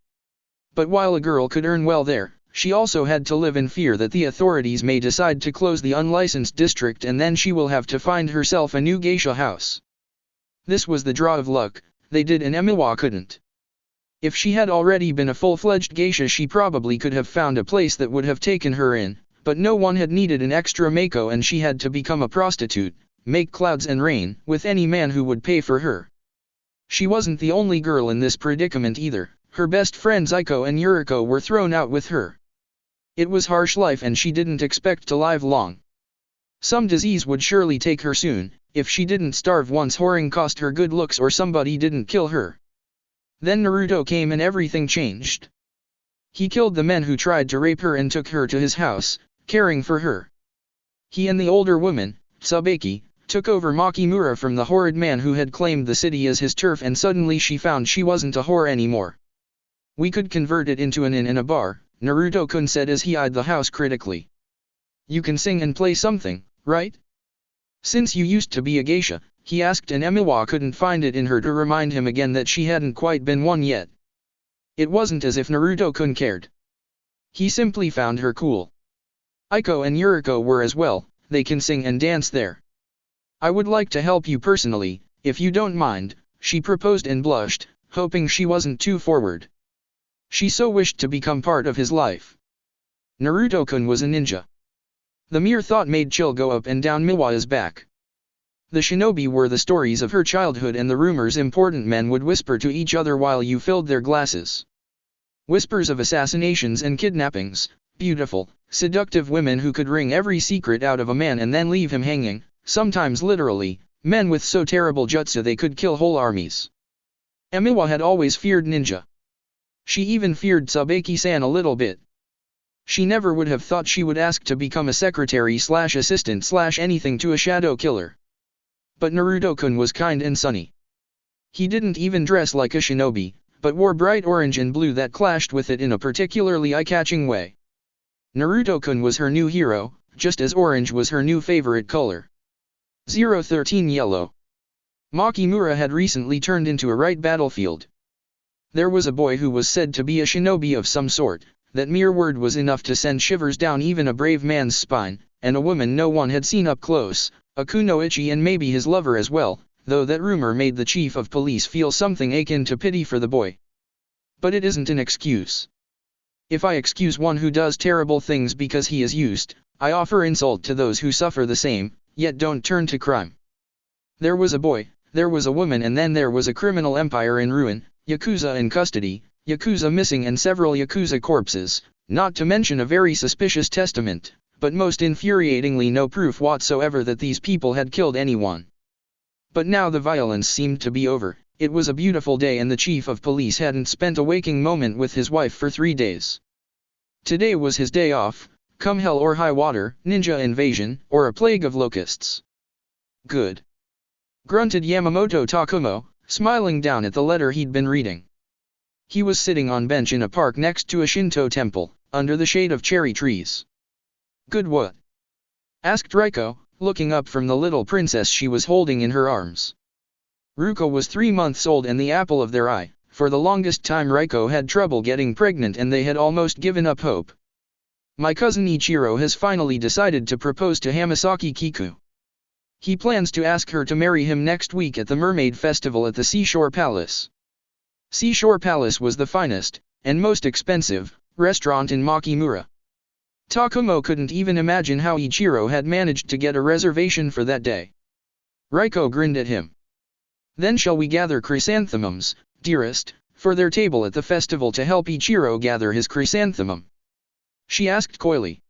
But while a girl could earn well there, she also had to live in fear that the authorities may decide to close the unlicensed district and then she will have to find herself a new geisha house. This was the draw of luck, they did and Emiwa couldn't. If she had already been a full-fledged geisha she probably could have found a place that would have taken her in, but no one had needed an extra Meiko and she had to become a prostitute, make clouds and rain, with any man who would pay for her. She wasn't the only girl in this predicament either, her best friends Aiko and Yuriko were thrown out with her. It was harsh life and she didn't expect to live long. Some disease would surely take her soon, if she didn't starve once whoring cost her good looks or somebody didn't kill her. Then Naruto came and everything changed. He killed the men who tried to rape her and took her to his house, caring for her. He and the older woman, Tsubaki, took over Makimura from the horrid man who had claimed the city as his turf and suddenly she found she wasn't a whore anymore. We could convert it into an inn and a bar, Naruto-kun said as he eyed the house critically. You can sing and play something, right? Since you used to be a geisha, he asked and Emiwa couldn't find it in her to remind him again that she hadn't quite been one yet. It wasn't as if Naruto-kun cared. He simply found her cool. Aiko and Yuriko were as well, they can sing and dance there. I would like to help you personally, if you don't mind, she proposed and blushed, hoping she wasn't too forward. She so wished to become part of his life. Naruto-kun was a ninja. The mere thought made chill go up and down Miwa's back. The shinobi were the stories of her childhood and the rumors important men would whisper to each other while you filled their glasses. Whispers of assassinations and kidnappings, beautiful, seductive women who could wring every secret out of a man and then leave him hanging, sometimes literally, men with so terrible jutsu they could kill whole armies. Emiwa had always feared ninja. She even feared Tsubaki-san a little bit. She never would have thought she would ask to become a secretary/assistant/anything to a shadow killer. But Naruto-kun was kind and sunny. He didn't even dress like a shinobi, but wore bright orange and blue that clashed with it in a particularly eye-catching way. Naruto-kun was her new hero, just as orange was her new favorite color. 013 Yellow. Makimura had recently turned into a right battlefield. There was a boy who was said to be a shinobi of some sort. That mere word was enough to send shivers down even a brave man's spine, and a woman no one had seen up close, a kunoichi and maybe his lover as well, though that rumor made the chief of police feel something akin to pity for the boy. But it isn't an excuse. If I excuse one who does terrible things because he is used, I offer insult to those who suffer the same, yet don't turn to crime. There was a boy, there was a woman and then there was a criminal empire in ruin, Yakuza in custody, Yakuza missing and several Yakuza corpses, not to mention a very suspicious testament, but most infuriatingly no proof whatsoever that these people had killed anyone. But now the violence seemed to be over, it was a beautiful day and the chief of police hadn't spent a waking moment with his wife for 3 days. Today was his day off, come hell or high water, ninja invasion, or a plague of locusts. Good. Grunted Yamamoto Takumo, smiling down at the letter he'd been reading. He was sitting on bench in a park next to a Shinto temple, under the shade of cherry trees. Good what? Asked Raiko, looking up from the little princess she was holding in her arms. Ruko was 3 months old and the apple of their eye, For the longest time Raiko had trouble getting pregnant and they had almost given up hope. My cousin Ichiro has finally decided to propose to Hamasaki Kiku. He plans to ask her to marry him next week at the Mermaid Festival at the Seashore Palace. Seashore Palace was the finest, and most expensive, restaurant in Makimura. Takumo couldn't even imagine how Ichiro had managed to get a reservation for that day. Raiko grinned at him. Then shall we gather chrysanthemums, dearest, for their table at the festival to help Ichiro gather his chrysanthemum? She asked coyly.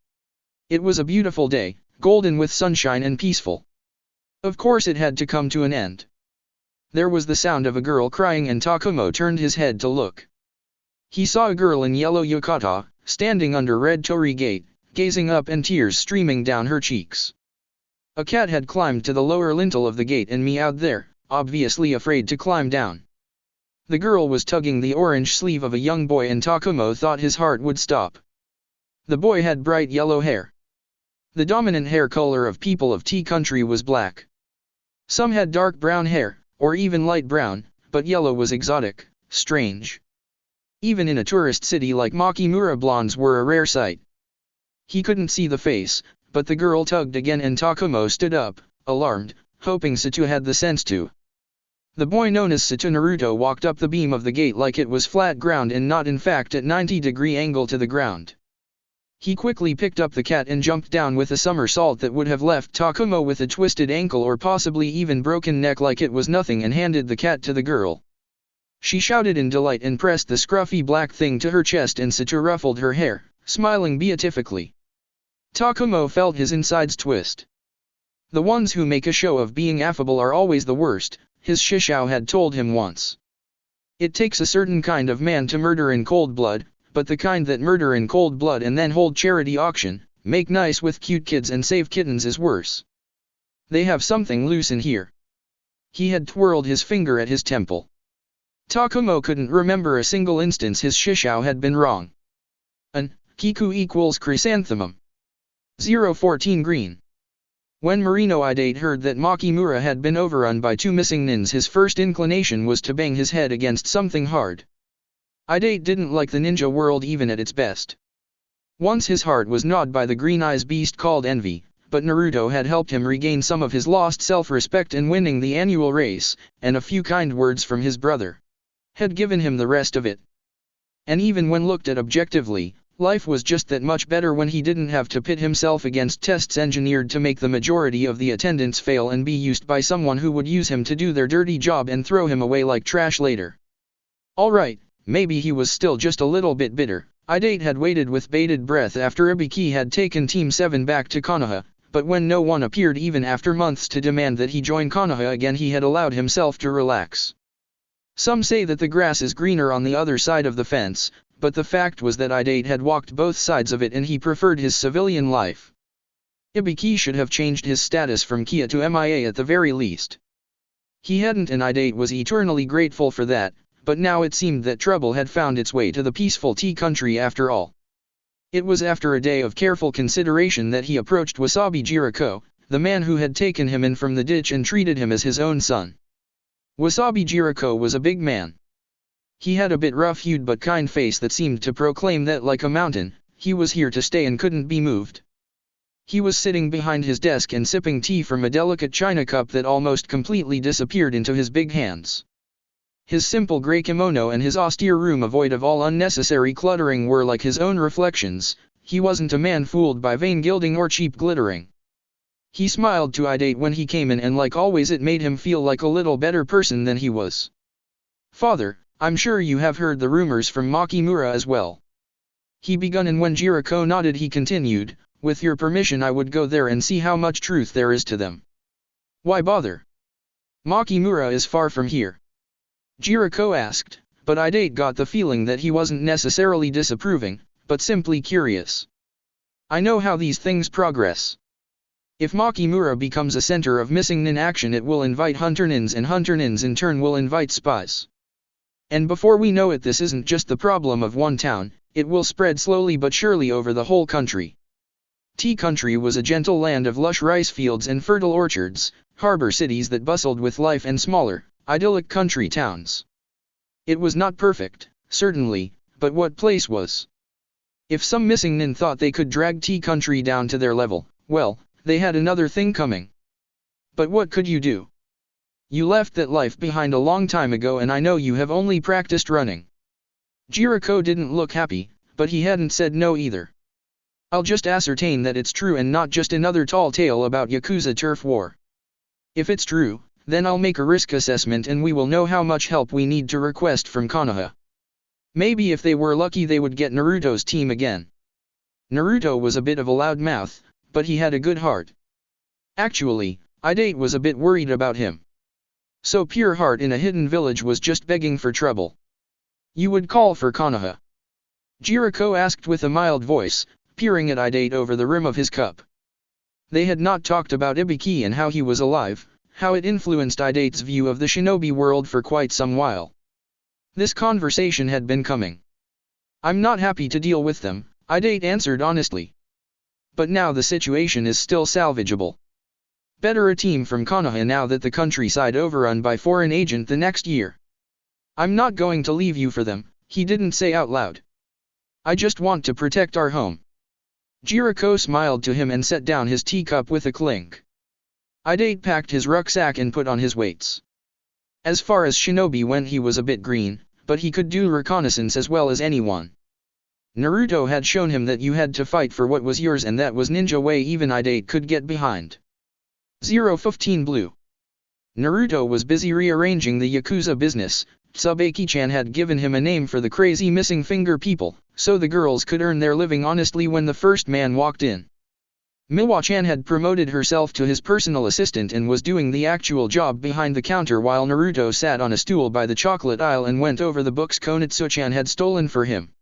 It was a beautiful day, golden with sunshine and peaceful. Of course it had to come to an end. There was the sound of a girl crying and Takumo turned his head to look. He saw a girl in yellow yukata, standing under red torii gate, gazing up and tears streaming down her cheeks. A cat had climbed to the lower lintel of the gate and meowed there, obviously afraid to climb down. The girl was tugging the orange sleeve of a young boy and Takumo thought his heart would stop. The boy had bright yellow hair. The dominant hair color of people of tea country was black. Some had dark brown hair, or even light brown, but yellow was exotic, strange. Even in a tourist city like Makimura, blondes were a rare sight. He couldn't see the face, but the girl tugged again and Takumo stood up, alarmed, hoping Satu had the sense to. The boy known as Satu Naruto walked up the beam of the gate like it was flat ground and not in fact at 90-degree angle to the ground. He quickly picked up the cat and jumped down with a somersault that would have left Takumo with a twisted ankle or possibly even broken neck like it was nothing and handed the cat to the girl. She shouted in delight and pressed the scruffy black thing to her chest and Satu ruffled her hair, smiling beatifically. Takumo felt his insides twist. The ones who make a show of being affable are always the worst, his shishao had told him once. It takes a certain kind of man to murder in cold blood, but the kind that murder in cold blood and then hold charity auction, make nice with cute kids and save kittens is worse. They have something loose in here. He had twirled his finger at his temple. Takumo couldn't remember a single instance his shishao had been wrong. An Kiku equals chrysanthemum. 014 green. When Marino Idate heard that Makimura had been overrun by two missing nins, his first inclination was to bang his head against something hard. Idate didn't like the ninja world even at its best. Once his heart was gnawed by the green eyes beast called envy, but Naruto had helped him regain some of his lost self-respect in winning the annual race, and a few kind words from his brother had given him the rest of it. And even when looked at objectively, life was just that much better when he didn't have to pit himself against tests engineered to make the majority of the attendants fail and be used by someone who would use him to do their dirty job and throw him away like trash later. Alright. Maybe he was still just a little bit bitter. Idate had waited with bated breath after Ibiki had taken Team 7 back to Konoha, but when no one appeared even after months to demand that he join Konoha again, he had allowed himself to relax. Some say that the grass is greener on the other side of the fence, but the fact was that Idate had walked both sides of it and he preferred his civilian life. Ibiki should have changed his status from Kia to MIA at the very least. He hadn't, and Idate was eternally grateful for that. But now it seemed that trouble had found its way to the peaceful tea country after all. It was after a day of careful consideration that he approached Wasabi Jiraiya, the man who had taken him in from the ditch and treated him as his own son. Wasabi Jiraiya was a big man. He had a bit rough-hued but kind face that seemed to proclaim that like a mountain, he was here to stay and couldn't be moved. He was sitting behind his desk and sipping tea from a delicate china cup that almost completely disappeared into his big hands. His simple grey kimono and his austere room void of all unnecessary cluttering were like his own reflections. He wasn't a man fooled by vain gilding or cheap glittering. He smiled to Idate when he came in and like always it made him feel like a little better person than he was. Father, I'm sure you have heard the rumors from Makimura as well. He begun, and when Jiraiya nodded he continued, with your permission I would go there and see how much truth there is to them. Why bother? Makimura is far from here. Jiraiya asked, but Idate got the feeling that he wasn't necessarily disapproving, but simply curious. I know how these things progress. If Makimura becomes a center of missing nin action, it will invite hunter nins, and hunter nins in turn will invite spies. And before we know it, this isn't just the problem of one town, it will spread slowly but surely over the whole country. Tea country was a gentle land of lush rice fields and fertile orchards, harbor cities that bustled with life, and smaller, idyllic country towns. It was not perfect, certainly, but what place was? If some missing nin thought they could drag T-Country down to their level, well, they had another thing coming. But what could you do? You left that life behind a long time ago and I know you have only practiced running. Jiraiya didn't look happy, but he hadn't said no either. I'll just ascertain that it's true and not just another tall tale about Yakuza turf war. If it's true, then I'll make a risk assessment and we will know how much help we need to request from Konoha. Maybe if they were lucky they would get Naruto's team again. Naruto was a bit of a loudmouth, but he had a good heart. Actually, Idate was a bit worried about him. So pure heart in a hidden village was just begging for trouble. You would call for Konoha? Jiraiya asked with a mild voice, peering at Idate over the rim of his cup. They had not talked about Ibiki and how he was alive, how it influenced Idate's view of the shinobi world for quite some while. This conversation had been coming. I'm not happy to deal with them, Idate answered honestly. But now the situation is still salvageable. Better a team from Konoha now that the countryside overrun by foreign agent the next year. I'm not going to leave you for them, he didn't say out loud. I just want to protect our home. Jiraiya smiled to him and set down his teacup with a clink. Idate packed his rucksack and put on his weights. As far as shinobi went he was a bit green, but he could do reconnaissance as well as anyone. Naruto had shown him that you had to fight for what was yours and that was ninja way even Idate could get behind. 015 Blue. Naruto was busy rearranging the Yakuza business. Tsubaki-chan had given him a name for the crazy missing finger people, so the girls could earn their living honestly when the first man walked in. Miwa-chan had promoted herself to his personal assistant and was doing the actual job behind the counter while Naruto sat on a stool by the chocolate aisle and went over the books Konitsu-chan had stolen for him.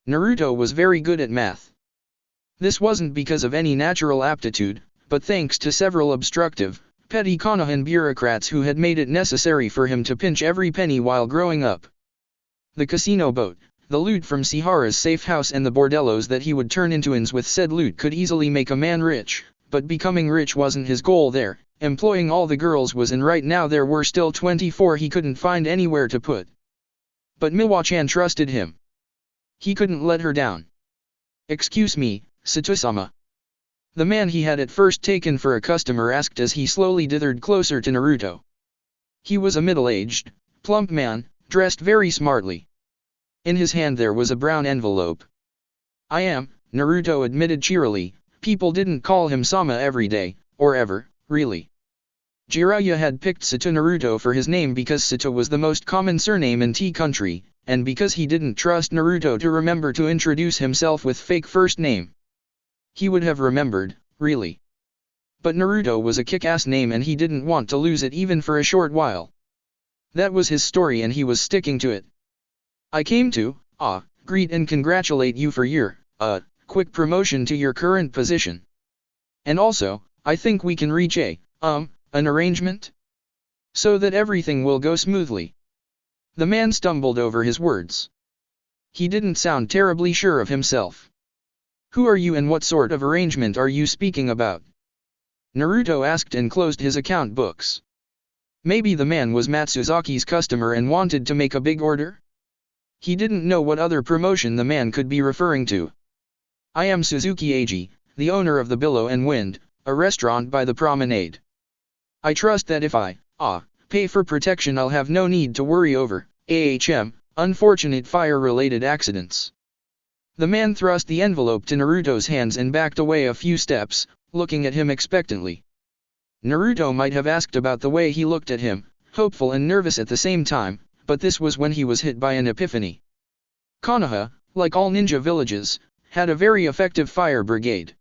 Naruto was very good at math. This wasn't because of any natural aptitude, but thanks to several obstructive, petty Konohan bureaucrats who had made it necessary for him to pinch every penny while growing up. The casino boat, the loot from Sihara's safe house and the bordellos that he would turn into inns with said loot could easily make a man rich, but becoming rich wasn't his goal there, employing all the girls was, and right now there were still 24 he couldn't find anywhere to put. But Miwa-chan trusted him. He couldn't let her down. Excuse me, Sato-sama. The man he had at first taken for a customer asked as he slowly dithered closer to Naruto. He was a middle-aged, plump man, dressed very smartly. In his hand there was a brown envelope. I am, Naruto admitted cheerily. People didn't call him Sama every day, or ever, really. Jiraiya had picked Sato Naruto for his name because Sato was the most common surname in T-Country, and because he didn't trust Naruto to remember to introduce himself with fake first name. He would have remembered, really. But Naruto was a kick-ass name and he didn't want to lose it even for a short while. That was his story and he was sticking to it. I came to, greet and congratulate you for your, quick promotion to your current position. And also, I think we can reach an arrangement? So that everything will go smoothly. The man stumbled over his words. He didn't sound terribly sure of himself. Who are you and what sort of arrangement are you speaking about? Naruto asked and closed his account books. Maybe the man was Matsuzaki's customer and wanted to make a big order? He didn't know what other promotion the man could be referring to. I am Suzuki Eiji, the owner of the Billow and Wind, a restaurant by the promenade. I trust that if I, pay for protection I'll have no need to worry over, unfortunate fire-related accidents. The man thrust the envelope to Naruto's hands and backed away a few steps, looking at him expectantly. Naruto might have asked about the way he looked at him, hopeful and nervous at the same time, but this was when he was hit by an epiphany. Konoha, like all ninja villages, had a very effective fire brigade.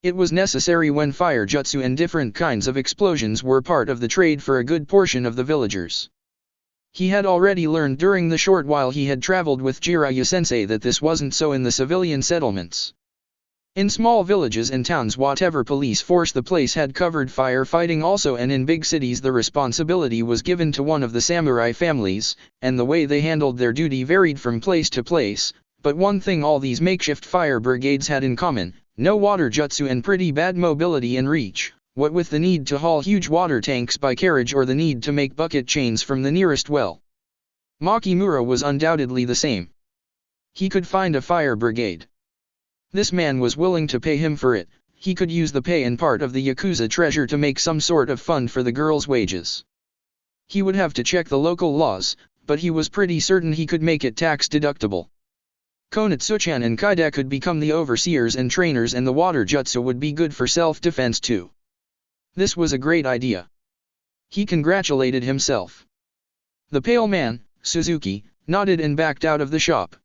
It was necessary when fire jutsu and different kinds of explosions were part of the trade for a good portion of the villagers. He had already learned during the short while he had traveled with Jiraiya-sensei that this wasn't so in the civilian settlements. In small villages and towns whatever police force the place had covered firefighting also, and in big cities the responsibility was given to one of the samurai families, and the way they handled their duty varied from place to place, but one thing all these makeshift fire brigades had in common: no water jutsu and pretty bad mobility and reach, what with the need to haul huge water tanks by carriage or the need to make bucket chains from the nearest well. Makimura was undoubtedly the same. He could find a fire brigade. This man was willing to pay him for it. He could use the pay and part of the Yakuza treasure to make some sort of fund for the girls' wages. He would have to check the local laws, but he was pretty certain he could make it tax deductible. Konatsuchan and Kaide could become the overseers and trainers, and the water jutsu would be good for self-defense too. This was a great idea. He congratulated himself. The pale man, Suzuki, nodded and backed out of the shop.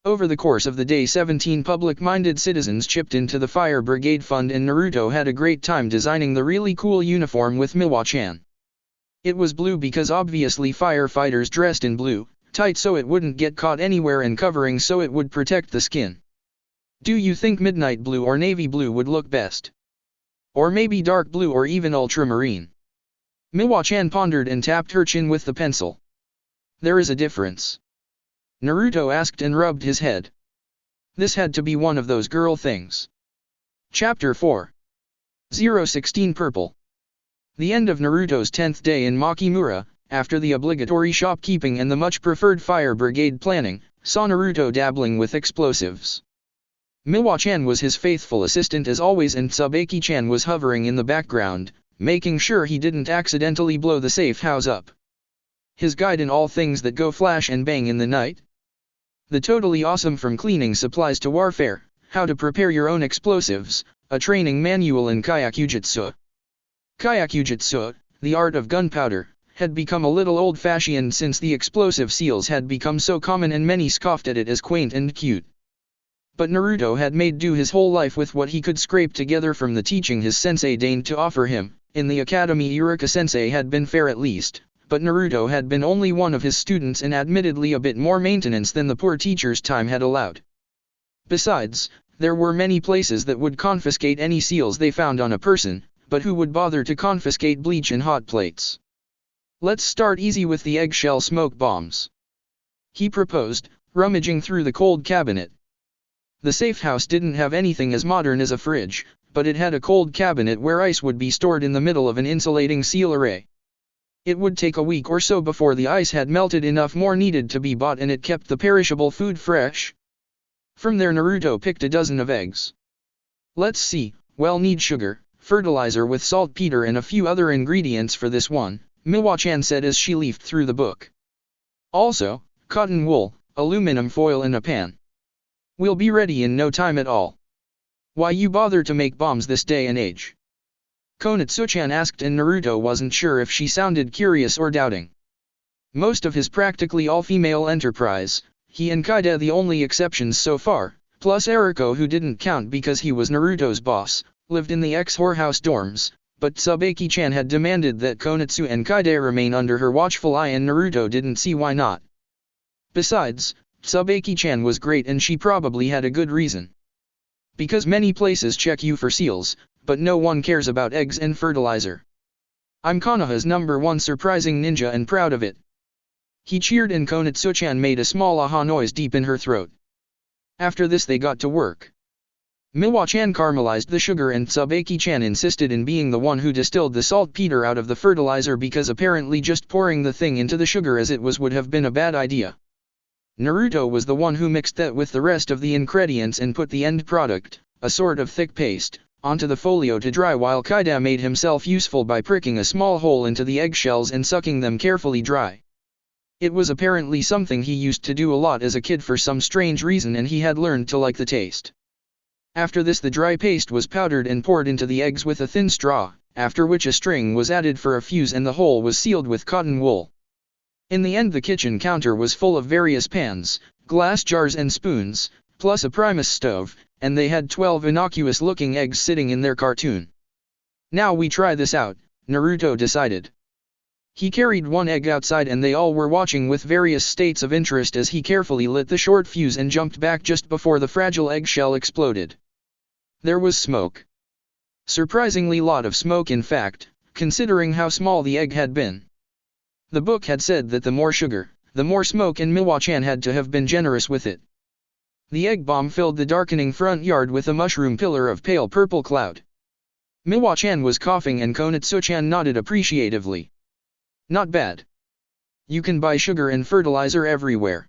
Over the course of the day, 17 public-minded citizens chipped into the fire brigade fund, and Naruto had a great time designing the really cool uniform with Miwa-chan. It was blue because obviously firefighters dressed in blue, tight so it wouldn't get caught anywhere, and covering so it would protect the skin. Do you think midnight blue or navy blue would look best? Or maybe dark blue or even ultramarine? Miwa-chan pondered and tapped her chin with the pencil. There is a difference. Naruto asked and rubbed his head. This had to be one of those girl things. Chapter 4. 016 Purple. The end of Naruto's 10th day in Makimura, after the obligatory shopkeeping and the much preferred fire brigade planning, saw Naruto dabbling with explosives. Miwa-chan was his faithful assistant as always, and Tsubaki-chan was hovering in the background, making sure he didn't accidentally blow the safe house up. His guide in all things that go flash and bang in the night? The totally awesome from cleaning supplies to warfare, how to prepare your own explosives, a training manual in Kyakujutsu. Kyakujutsu, the art of gunpowder, had become a little old-fashioned since the explosive seals had become so common and many scoffed at it as quaint and cute. But Naruto had made do his whole life with what he could scrape together from the teaching his sensei deigned to offer him. In the academy, Iruka-sensei had been fair at least, but Naruto had been only one of his students and admittedly a bit more maintenance than the poor teacher's time had allowed. Besides, there were many places that would confiscate any seals they found on a person, but who would bother to confiscate bleach and hot plates? Let's start easy with the eggshell smoke bombs, he proposed, rummaging through the cold cabinet. The safe house didn't have anything as modern as a fridge, but it had a cold cabinet where ice would be stored in the middle of an insulating seal array. It would take a week or so before the ice had melted enough more needed to be bought, and it kept the perishable food fresh. From there Naruto picked a dozen of eggs. Let's see, we'll need sugar, fertilizer with saltpeter and a few other ingredients for this one, Miwa-chan said as she leafed through the book. Also, cotton wool, aluminum foil and a pan. We'll be ready in no time at all. Why you bother to make bombs this day and age? Konatsu-chan asked, and Naruto wasn't sure if she sounded curious or doubting. Most of his practically all-female enterprise, he and Kaide the only exceptions so far, plus Eriko who didn't count because he was Naruto's boss, lived in the ex-whorehouse dorms, but Tsubaki-chan had demanded that Konatsu and Kaide remain under her watchful eye, and Naruto didn't see why not. Besides, Tsubaki-chan was great and she probably had a good reason. Because many places check you for seals, but no one cares about eggs and fertilizer. I'm Konoha's #1 surprising ninja and proud of it. He cheered, and Konatsu-chan made a small aha noise deep in her throat. After this they got to work. Miwa-chan caramelized the sugar and Tsubaki-chan insisted in being the one who distilled the saltpeter out of the fertilizer because apparently just pouring the thing into the sugar as it was would have been a bad idea. Naruto was the one who mixed that with the rest of the ingredients and put the end product, a sort of thick paste, onto the folio to dry, while Kaide made himself useful by pricking a small hole into the eggshells and sucking them carefully dry. It was apparently something he used to do a lot as a kid for some strange reason, and he had learned to like the taste. After this the dry paste was powdered and poured into the eggs with a thin straw, after which a string was added for a fuse and the hole was sealed with cotton wool. In the end the kitchen counter was full of various pans, glass jars and spoons, plus a Primus stove, and they had 12 innocuous-looking eggs sitting in their cartoon. Now we try this out, Naruto decided. He carried one egg outside and they all were watching with various states of interest as he carefully lit the short fuse and jumped back just before the fragile eggshell exploded. There was smoke. Surprisingly lot of smoke, in fact, considering how small the egg had been. The book had said that the more sugar, the more smoke, and Miwa-chan had to have been generous with it. The egg bomb filled the darkening front yard with a mushroom pillar of pale purple cloud. Miwa-chan was coughing and Konatsu-chan nodded appreciatively. Not bad. You can buy sugar and fertilizer everywhere.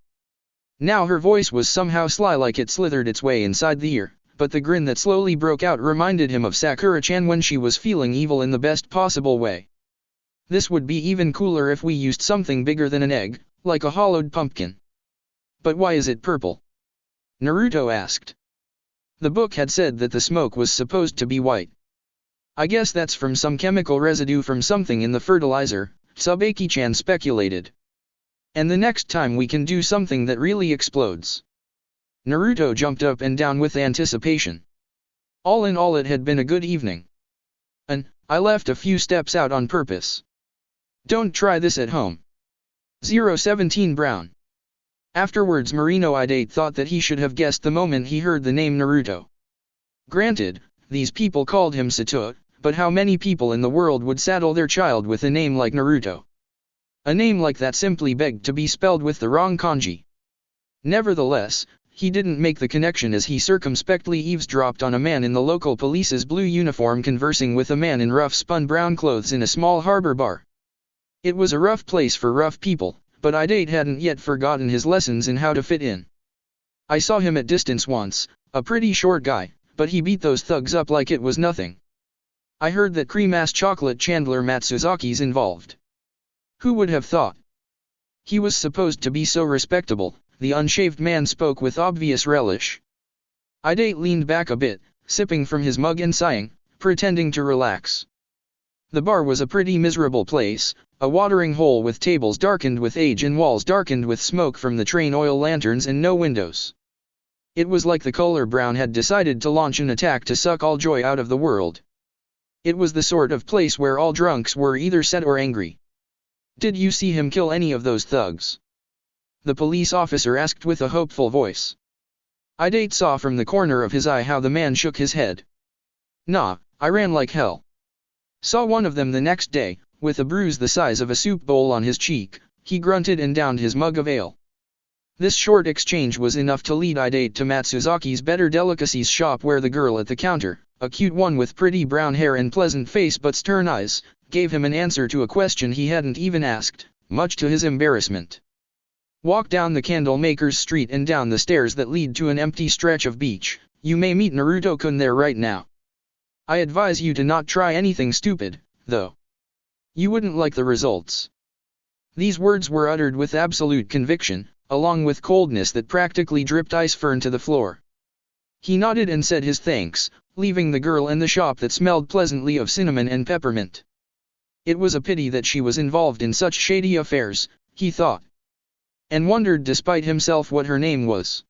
Now her voice was somehow sly, like it slithered its way inside the ear, but the grin that slowly broke out reminded him of Sakura-chan when she was feeling evil in the best possible way. This would be even cooler if we used something bigger than an egg, like a hollowed pumpkin. But why is it purple? Naruto asked. The book had said that the smoke was supposed to be white. I guess that's from some chemical residue from something in the fertilizer, Tsubaki-chan speculated. And the next time we can do something that really explodes. Naruto jumped up and down with anticipation. All in all, it had been a good evening. And I left a few steps out on purpose. Don't try this at home. 017 Brown. Afterwards, Marino Idate thought that he should have guessed the moment he heard the name Naruto. Granted, these people called him Satoru, but how many people in the world would saddle their child with a name like Naruto? A name like that simply begged to be spelled with the wrong kanji. Nevertheless, he didn't make the connection as he circumspectly eavesdropped on a man in the local police's blue uniform conversing with a man in rough spun brown clothes in a small harbor bar. It was a rough place for rough people, but Idate hadn't yet forgotten his lessons in how to fit in. I saw him at distance once, a pretty short guy, but he beat those thugs up like it was nothing. I heard that cream-ass chocolate Chandler Matsuzaki's involved. Who would have thought? He was supposed to be so respectable, the unshaved man spoke with obvious relish. Idate leaned back a bit, sipping from his mug and sighing, pretending to relax. The bar was a pretty miserable place, a watering hole with tables darkened with age and walls darkened with smoke from the train oil lanterns and no windows. It was like the color brown had decided to launch an attack to suck all joy out of the world. It was the sort of place where all drunks were either sad or angry. Did you see him kill any of those thugs? The police officer asked with a hopeful voice. Idate saw from the corner of his eye how the man shook his head. Nah, I ran like hell. Saw one of them the next day, with a bruise the size of a soup bowl on his cheek. He grunted and downed his mug of ale. This short exchange was enough to lead Idate to Matsuzaki's Better Delicacies shop, where the girl at the counter, a cute one with pretty brown hair and pleasant face but stern eyes, gave him an answer to a question he hadn't even asked, much to his embarrassment. Walk down the Candlemaker's Street and down the stairs that lead to an empty stretch of beach. You may meet Naruto-kun there right now. I advise you to not try anything stupid, though. You wouldn't like the results. These words were uttered with absolute conviction, along with coldness that practically dripped ice fern to the floor. He nodded and said his thanks, leaving the girl and the shop that smelled pleasantly of cinnamon and peppermint. It was a pity that she was involved in such shady affairs, he thought. And wondered despite himself what her name was.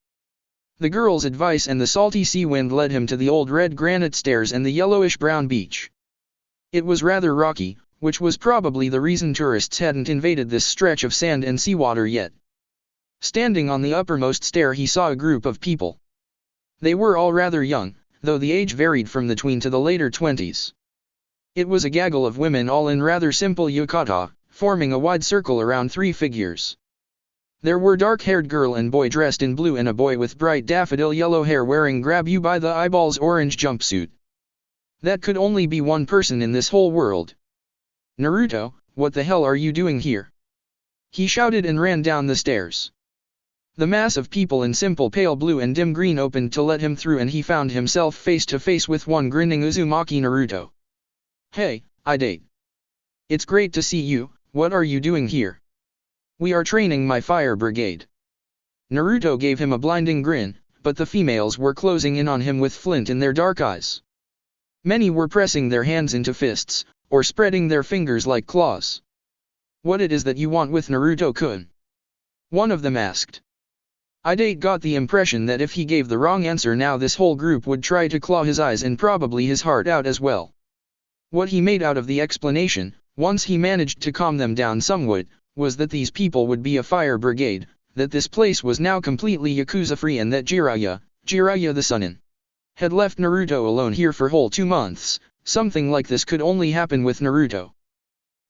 The girl's advice and the salty sea wind led him to the old red granite stairs and the yellowish-brown beach. It was rather rocky, which was probably the reason tourists hadn't invaded this stretch of sand and seawater yet. Standing on the uppermost stair, he saw a group of people. They were all rather young, though the age varied from the tween to the later 20s. It was a gaggle of women all in rather simple yukata, forming a wide circle around three figures. There were dark-haired girl and boy dressed in blue and a boy with bright daffodil yellow hair wearing grab-you-by-the-eyeballs orange jumpsuit. That could only be one person in this whole world. Naruto, what the hell are you doing here? He shouted and ran down the stairs. The mass of people in simple pale blue and dim green opened to let him through, and he found himself face to face with one grinning Uzumaki Naruto. Hey, Idate. It's great to see you. What are you doing here? We are training my fire brigade. Naruto gave him a blinding grin, but the females were closing in on him with flint in their dark eyes. Many were pressing their hands into fists, or spreading their fingers like claws. What it is that you want with Naruto-kun? One of them asked. Idate got the impression that if he gave the wrong answer now this whole group would try to claw his eyes and probably his heart out as well. What he made out of the explanation, once he managed to calm them down somewhat, was that these people would be a fire brigade, that this place was now completely Yakuza-free, and that Jiraiya the Sunin, had left Naruto alone here for whole 2 months. Something like this could only happen with Naruto.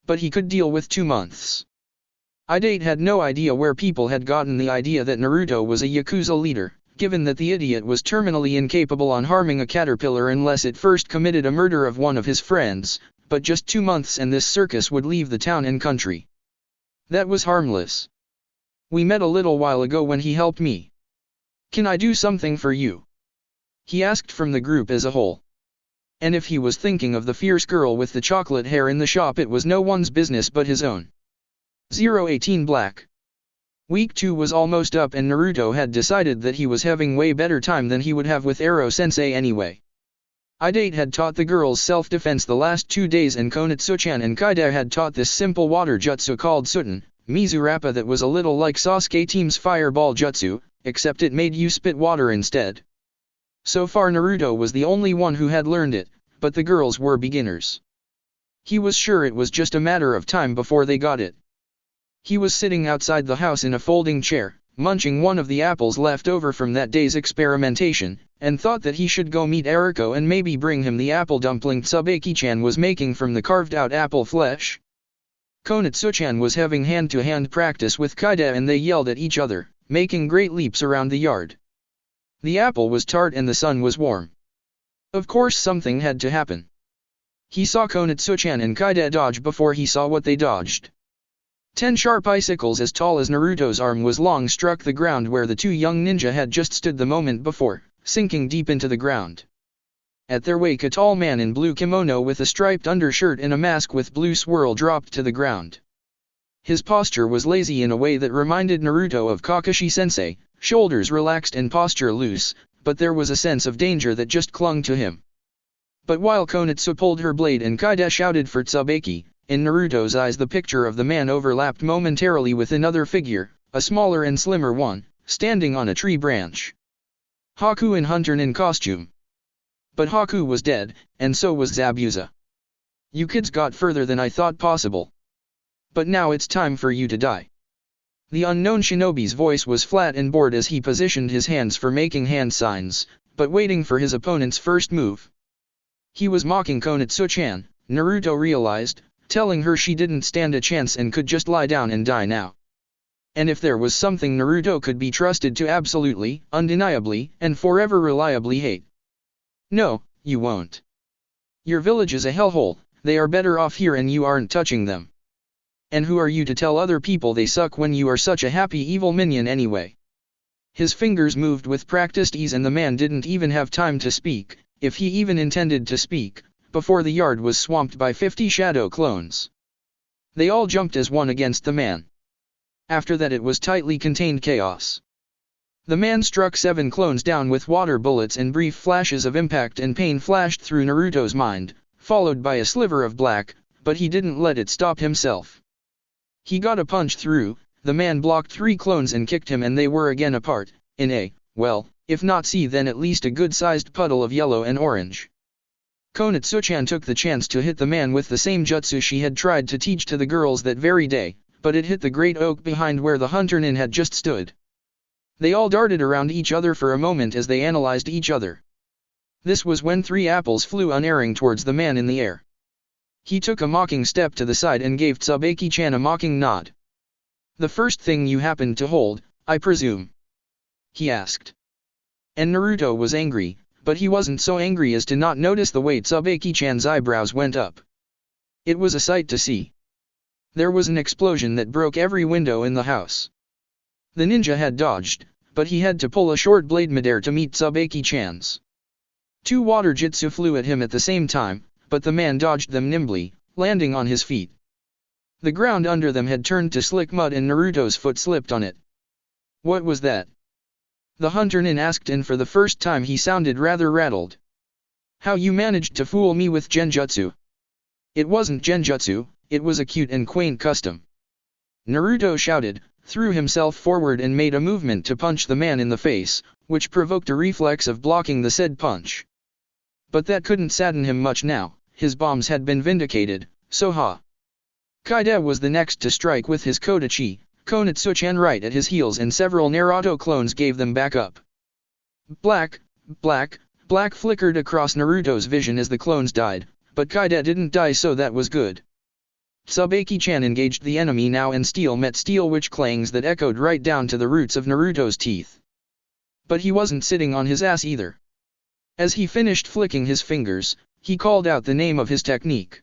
But he could deal with 2 months. Idate had no idea where people had gotten the idea that Naruto was a Yakuza leader, given that the idiot was terminally incapable on harming a caterpillar unless it first committed a murder of one of his friends, but just 2 months and this circus would leave the town and country. That was harmless. We met a little while ago when he helped me. Can I do something for you? He asked from the group as a whole. And if he was thinking of the fierce girl with the chocolate hair in the shop, it was no one's business but his own. 018 Black. Week 2 was almost up and Naruto had decided that he was having way better time than he would have with Ero-sensei anyway. Idate had taught the girls self-defense the last 2 days and Konitsu-chan and Kaide had taught this simple water jutsu called Sutten, Mizurappa that was a little like Sasuke team's fireball jutsu, except it made you spit water instead. So far Naruto was the only one who had learned it, but the girls were beginners. He was sure it was just a matter of time before they got it. He was sitting outside the house in a folding chair, munching one of the apples left over from that day's experimentation, and thought that he should go meet Eriko and maybe bring him the apple dumpling Tsubaki-chan was making from the carved-out apple flesh. Konitsu-chan was having hand-to-hand practice with Kaide and they yelled at each other, making great leaps around the yard. The apple was tart and the sun was warm. Of course something had to happen. He saw Konitsu-chan and Kaide dodge before he saw what they dodged. 10 sharp icicles as tall as Naruto's arm was long struck the ground where the two young ninja had just stood the moment before, sinking deep into the ground. At their wake a tall man in blue kimono with a striped undershirt and a mask with blue swirl dropped to the ground. His posture was lazy in a way that reminded Naruto of Kakashi-sensei, shoulders relaxed and posture loose, but there was a sense of danger that just clung to him. But while Konitsu pulled her blade and Kaide shouted for Tsubaki, in Naruto's eyes the picture of the man overlapped momentarily with another figure, a smaller and slimmer one, standing on a tree branch. Haku in Hunter Nin costume. But Haku was dead, and so was Zabuza. You kids got further than I thought possible. But now it's time for you to die. The unknown shinobi's voice was flat and bored as he positioned his hands for making hand signs, but waiting for his opponent's first move. He was mocking Konitsu-chan, Naruto realized, telling her she didn't stand a chance and could just lie down and die now. And if there was something Naruto could be trusted to absolutely, undeniably, and forever reliably hate. No, you won't. Your village is a hellhole, they are better off here and you aren't touching them. And who are you to tell other people they suck when you are such a happy evil minion anyway? His fingers moved with practiced ease and the man didn't even have time to speak, if he even intended to speak, before the yard was swamped by 50 shadow clones. They all jumped as one against the man. After that it was tightly contained chaos. The man struck 7 clones down with water bullets and brief flashes of impact and pain flashed through Naruto's mind, followed by a sliver of black, but he didn't let it stop himself. He got a punch through, the man blocked 3 clones and kicked him and they were again apart, in a, well, if not sea then at least a good-sized puddle of yellow and orange. Konitsu-chan took the chance to hit the man with the same jutsu she had tried to teach to the girls that very day, but it hit the great oak behind where the Hunter Nin had just stood. They all darted around each other for a moment as they analyzed each other. This was when 3 apples flew unerring towards the man in the air. He took a mocking step to the side and gave Tsubaki-chan a mocking nod. The first thing you happened to hold, I presume? He asked. And Naruto was angry, but he wasn't so angry as to not notice the way Tsubaki-chan's eyebrows went up. It was a sight to see. There was an explosion that broke every window in the house. The ninja had dodged, but he had to pull a short blade midair to meet Tsubaki-chan's. 2 water jutsu flew at him at the same time, but the man dodged them nimbly, landing on his feet. The ground under them had turned to slick mud and Naruto's foot slipped on it. What was that? The Hunter Nin asked and for the first time he sounded rather rattled. How you managed to fool me with genjutsu? It wasn't genjutsu, it was a cute and quaint custom. Naruto shouted, threw himself forward and made a movement to punch the man in the face, which provoked a reflex of blocking the said punch. But that couldn't sadden him much now, his bombs had been vindicated, so ha. Kaide was the next to strike with his Kodachi, Konitsu-chan right at his heels and several Naruto clones gave them back up. Black flickered across Naruto's vision as the clones died, but Kaide didn't die so that was good. Tsubaki-chan engaged the enemy now and steel met steel which clangs that echoed right down to the roots of Naruto's teeth. But he wasn't sitting on his ass either. As he finished flicking his fingers, he called out the name of his technique.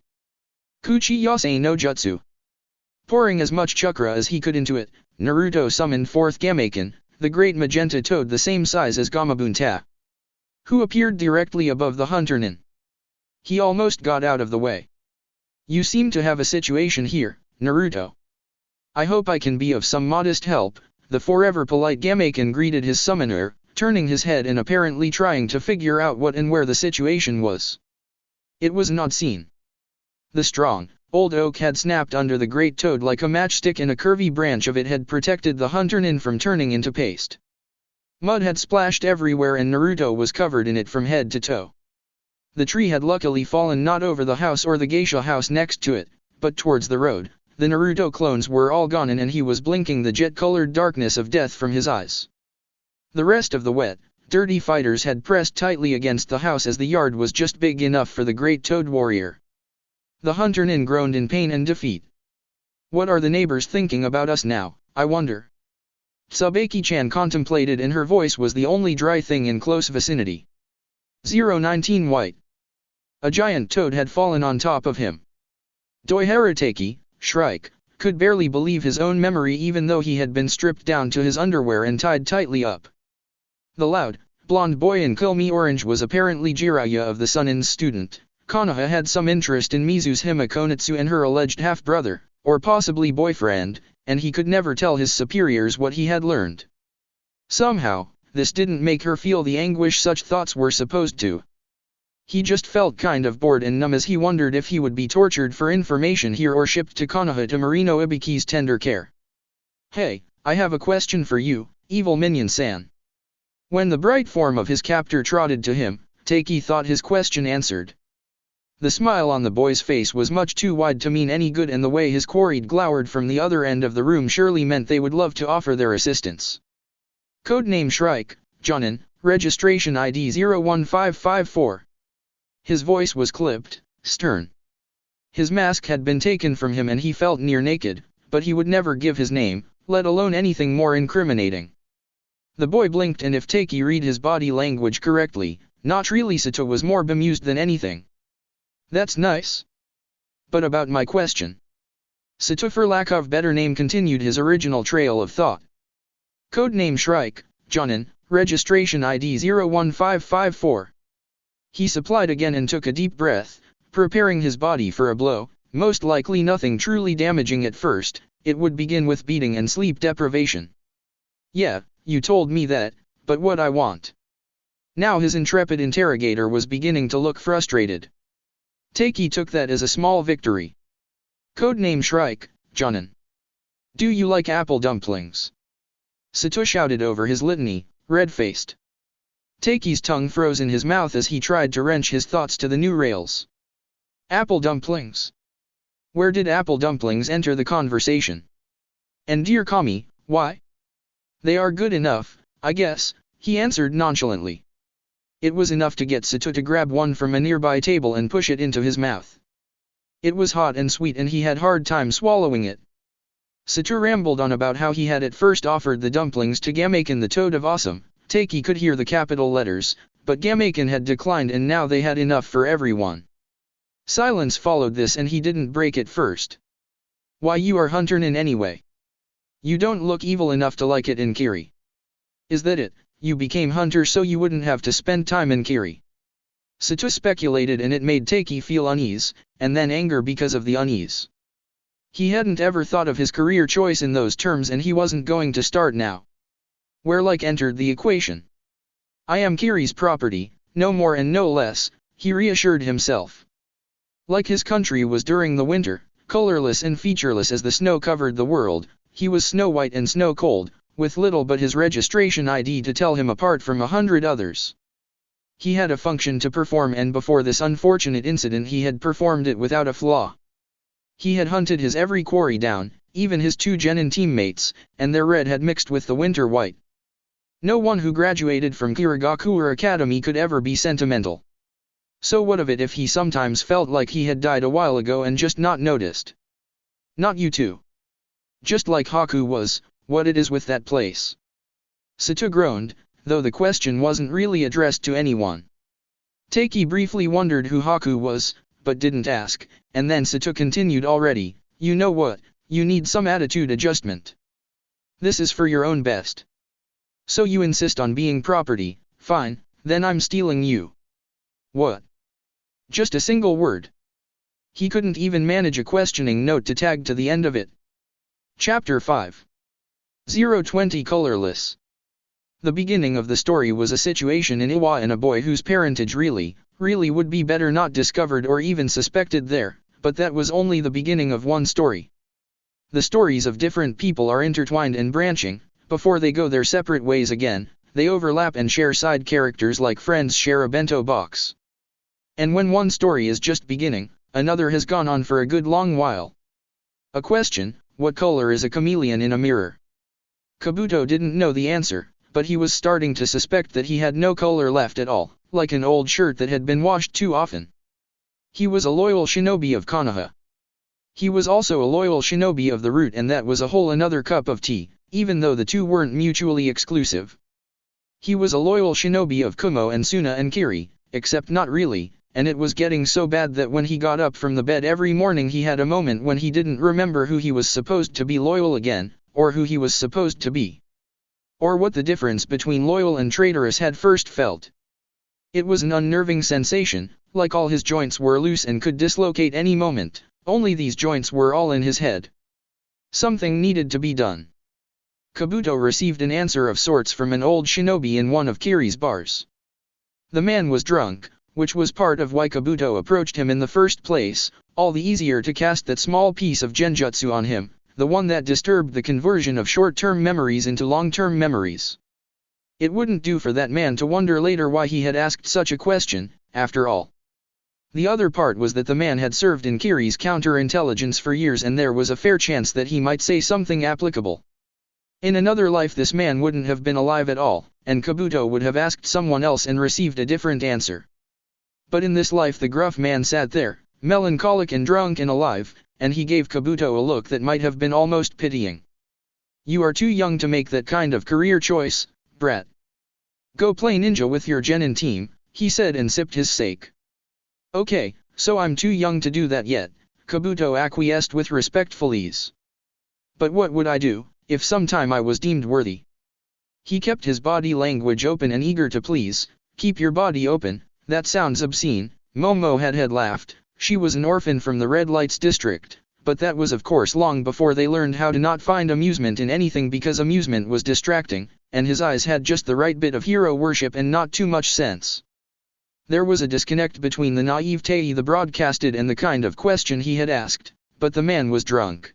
Kuchi Yasei no Jutsu. Pouring as much chakra as he could into it, Naruto summoned forth Gamaken, the great magenta toad the same size as Gamabunta, who appeared directly above the hunter Nin. He almost got out of the way. You seem to have a situation here, Naruto. I hope I can be of some modest help. The forever polite Gamaken greeted his summoner, turning his head and apparently trying to figure out what and where the situation was. It was not seen. The strong, old oak had snapped under the great toad like a matchstick, and a curvy branch of it had protected the hunter Nin from turning into paste. Mud had splashed everywhere and Naruto was covered in it from head to toe. The tree had luckily fallen not over the house or the geisha house next to it, but towards the road. The Naruto clones were all gone and he was blinking the jet-colored darkness of death from his eyes. The rest of the wet, dirty fighters had pressed tightly against the house as the yard was just big enough for the great toad warrior. The hunter Nin groaned in pain and defeat. What are the neighbors thinking about us now, I wonder? Tsubaki-chan contemplated, and her voice was the only dry thing in close vicinity. 019 White. A giant toad had fallen on top of him. Doiharateki, Shrike, could barely believe his own memory even though he had been stripped down to his underwear and tied tightly up. The loud, blonde boy in Kilmi Orange was apparently Jiraiya of the Sunin's student. Konoha had some interest in Mizuhime Konitsu and her alleged half-brother, or possibly boyfriend, and he could never tell his superiors what he had learned. Somehow, this didn't make her feel the anguish such thoughts were supposed to. He just felt kind of bored and numb as he wondered if he would be tortured for information here or shipped to Konoha to Marino Ibiki's tender care. Hey, I have a question for you, evil minion-san. When the bright form of his captor trotted to him, Taki thought his question answered. The smile on the boy's face was much too wide to mean any good, and the way his quarry glowered from the other end of the room surely meant they would love to offer their assistance. Codename Shrike, Jonin, registration ID 01554. His voice was clipped, stern. His mask had been taken from him and he felt near naked, but he would never give his name, let alone anything more incriminating. The boy blinked, and if Taki read his body language correctly, not really Sato was more bemused than anything. That's nice. But about my question. Sato, for lack of better name, continued his original trail of thought. Codename Shrike, Jonin, registration ID 01554. He supplied again and took a deep breath, preparing his body for a blow, most likely nothing truly damaging at first. It would begin with beating and sleep deprivation. Yeah, you told me that, but what I want. Now his intrepid interrogator was beginning to look frustrated. Taki took that as a small victory. Codename Shrike, Jonin. Do you like apple dumplings? Sato shouted over his litany, red-faced. Taki's tongue froze in his mouth as he tried to wrench his thoughts to the new rails. Apple dumplings? Where did apple dumplings enter the conversation? And dear Kami, why? They are good enough, I guess, he answered nonchalantly. It was enough to get Sato to grab one from a nearby table and push it into his mouth. It was hot and sweet and he had hard time swallowing it. Sato rambled on about how he had at first offered the dumplings to Gamaken the Toad of Awesome. Taki could hear the capital letters, but Gamaken had declined and now they had enough for everyone. Silence followed this and he didn't break it first. Why, you are hunter Nin anyway. You don't look evil enough to like it in Kiri. Is that it? You became hunter so you wouldn't have to spend time in Kiri. Sato speculated, and it made Taki feel unease, and then anger because of the unease. He hadn't ever thought of his career choice in those terms, and he wasn't going to start now. Where like entered the equation. I am Kiri's property, no more and no less, he reassured himself. Like his country was during the winter, colorless and featureless as the snow covered the world, he was snow white and snow cold, with little but his registration ID to tell him apart from 100 others. He had a function to perform, and before this unfortunate incident he had performed it without a flaw. He had hunted his every quarry down, even his 2 genin teammates, and their red had mixed with the winter white. No one who graduated from Kirigakure Academy could ever be sentimental. So what of it if he sometimes felt like he had died a while ago and just not noticed? Not you too. Just like Haku was, what it is with that place. Sato groaned, though the question wasn't really addressed to anyone. Taki briefly wondered who Haku was, but didn't ask, and then Sato continued already, you know what, you need some attitude adjustment. This is for your own best. So you insist on being property, fine, then I'm stealing you. What? Just a single word. He couldn't even manage a questioning note to tag to the end of it. Chapter 5. 020 Colorless. The beginning of the story was a situation in Iwa and a boy whose parentage really would be better not discovered or even suspected there, but that was only the beginning of one story. The stories of different people are intertwined and branching, before they go their separate ways again, they overlap and share side characters like friends share a bento box. And when one story is just beginning, another has gone on for a good long while. A question: what color is a chameleon in a mirror? Kabuto didn't know the answer, but he was starting to suspect that he had no color left at all, like an old shirt that had been washed too often. He was a loyal shinobi of Konoha. He was also a loyal shinobi of the root, and that was a whole another cup of tea, even though the two weren't mutually exclusive. He was a loyal shinobi of Kumo and Suna and Kiri, except not really, and it was getting so bad that when he got up from the bed every morning he had a moment when he didn't remember who he was supposed to be loyal again, or who he was supposed to be. Or what the difference between loyal and traitorous had first felt. It was an unnerving sensation, like all his joints were loose and could dislocate any moment, only these joints were all in his head. Something needed to be done. Kabuto received an answer of sorts from an old shinobi in one of Kiri's bars. The man was drunk, which was part of why Kabuto approached him in the first place, all the easier to cast that small piece of genjutsu on him, the one that disturbed the conversion of short-term memories into long-term memories. It wouldn't do for that man to wonder later why he had asked such a question, after all. The other part was that the man had served in Kiri's counterintelligence for years, and there was a fair chance that he might say something applicable. In another life this man wouldn't have been alive at all, and Kabuto would have asked someone else and received a different answer. But in this life the gruff man sat there, melancholic and drunk and alive, and he gave Kabuto a look that might have been almost pitying. "You are too young to make that kind of career choice, brat. Go play ninja with your genin team," he said and sipped his sake. "Okay, so I'm too young to do that yet," Kabuto acquiesced with respectful ease. "But what would I do, if sometime I was deemed worthy?" He kept his body language open and eager to please. "Keep your body open, that sounds obscene," Momo had laughed. She was an orphan from the Red Lights district, but that was of course long before they learned how to not find amusement in anything because amusement was distracting, and his eyes had just the right bit of hero worship and not too much sense. There was a disconnect between the naivete the broadcasted and the kind of question he had asked, but the man was drunk.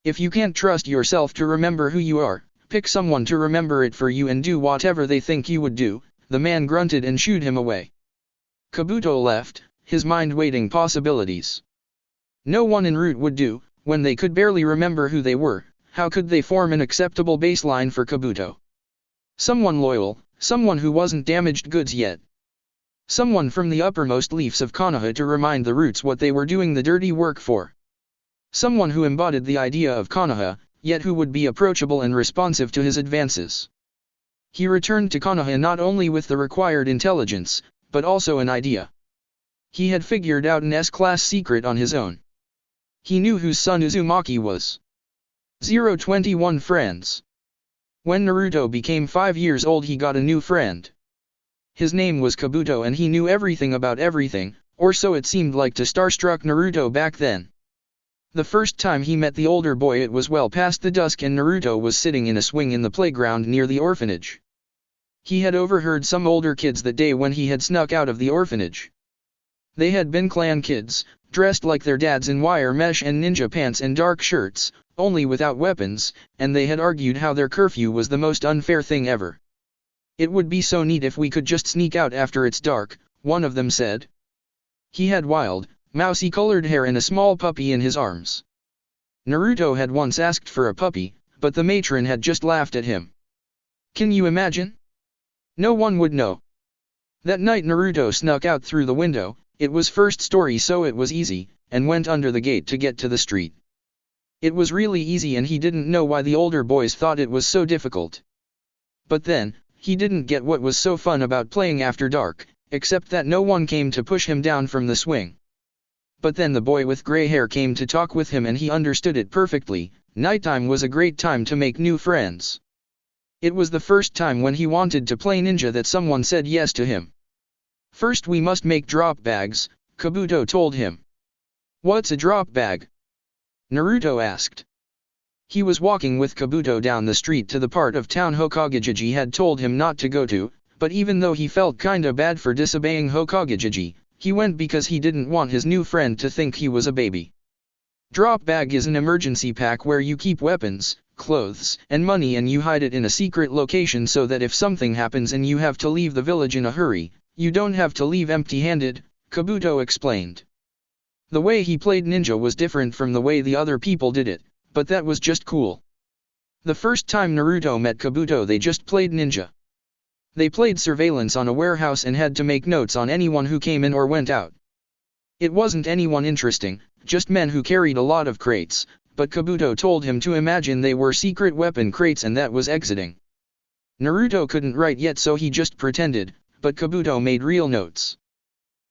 If you can't trust yourself to remember who you are, pick someone to remember it for you and do whatever they think you would do, the man grunted and shooed him away. Kabuto left, his mind weighing possibilities. No one en route would do, when they could barely remember who they were. How could they form an acceptable baseline for Kabuto? Someone loyal, someone who wasn't damaged goods yet. Someone from the uppermost leaves of Konoha to remind the roots what they were doing the dirty work for. Someone who embodied the idea of Konoha, yet who would be approachable and responsive to his advances. He returned to Konoha not only with the required intelligence, but also an idea. He had figured out an S-class secret on his own. He knew whose son Uzumaki was. 021 Friends. When Naruto became 5 years old he got a new friend. His name was Kabuto and he knew everything about everything, or so it seemed like to starstruck Naruto back then. The first time he met the older boy it was well past the dusk and Naruto was sitting in a swing in the playground near the orphanage. He had overheard some older kids that day when he had snuck out of the orphanage. They had been clan kids, dressed like their dads in wire mesh and ninja pants and dark shirts, only without weapons, and they had argued how their curfew was the most unfair thing ever. "It would be so neat if we could just sneak out after it's dark," one of them said. He had wild, mousy-colored hair and a small puppy in his arms. Naruto had once asked for a puppy, but the matron had just laughed at him. Can you imagine? No one would know. That night Naruto snuck out through the window. It was first story so it was easy, and went under the gate to get to the street. It was really easy and he didn't know why the older boys thought it was so difficult. But then, he didn't get what was so fun about playing after dark, except that no one came to push him down from the swing. but then the boy with gray hair came to talk with him and he understood it perfectly. Nighttime was a great time to make new friends. It was the first time when he wanted to play ninja that someone said yes to him. First we must make drop bags, Kabuto told him. What's a drop bag? Naruto asked. He was walking with Kabuto down the street to the part of town Hokage had told him not to go to, but even though he felt kinda bad for disobeying Hokage, he went because he didn't want his new friend to think he was a baby. Drop bag is an emergency pack where you keep weapons, clothes, and money and you hide it in a secret location so that if something happens and you have to leave the village in a hurry, you don't have to leave empty-handed, Kabuto explained. The way he played ninja was different from the way the other people did it, but that was just cool. The first time Naruto met Kabuto they just played ninja. They played surveillance on a warehouse and had to make notes on anyone who came in or went out. It wasn't anyone interesting, just men who carried a lot of crates, but Kabuto told him to imagine they were secret weapon crates and that was exiting. Naruto couldn't write yet so he just pretended, but Kabuto made real notes.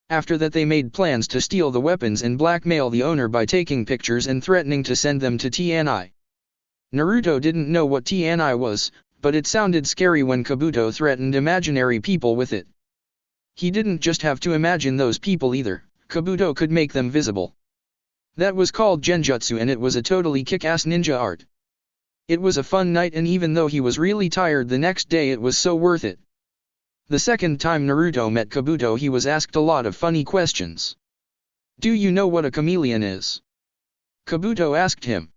After that they made plans to steal the weapons and blackmail the owner by taking pictures and threatening to send them to TNI. Naruto didn't know what TNI was, but it sounded scary when Kabuto threatened imaginary people with it. He didn't just have to imagine those people either, Kabuto could make them visible. That was called genjutsu and it was a totally kick-ass ninja art. It was a fun night and even though he was really tired the next day it was so worth it. The second time Naruto met Kabuto he was asked a lot of funny questions. Do you know what a chameleon is? Kabuto asked him.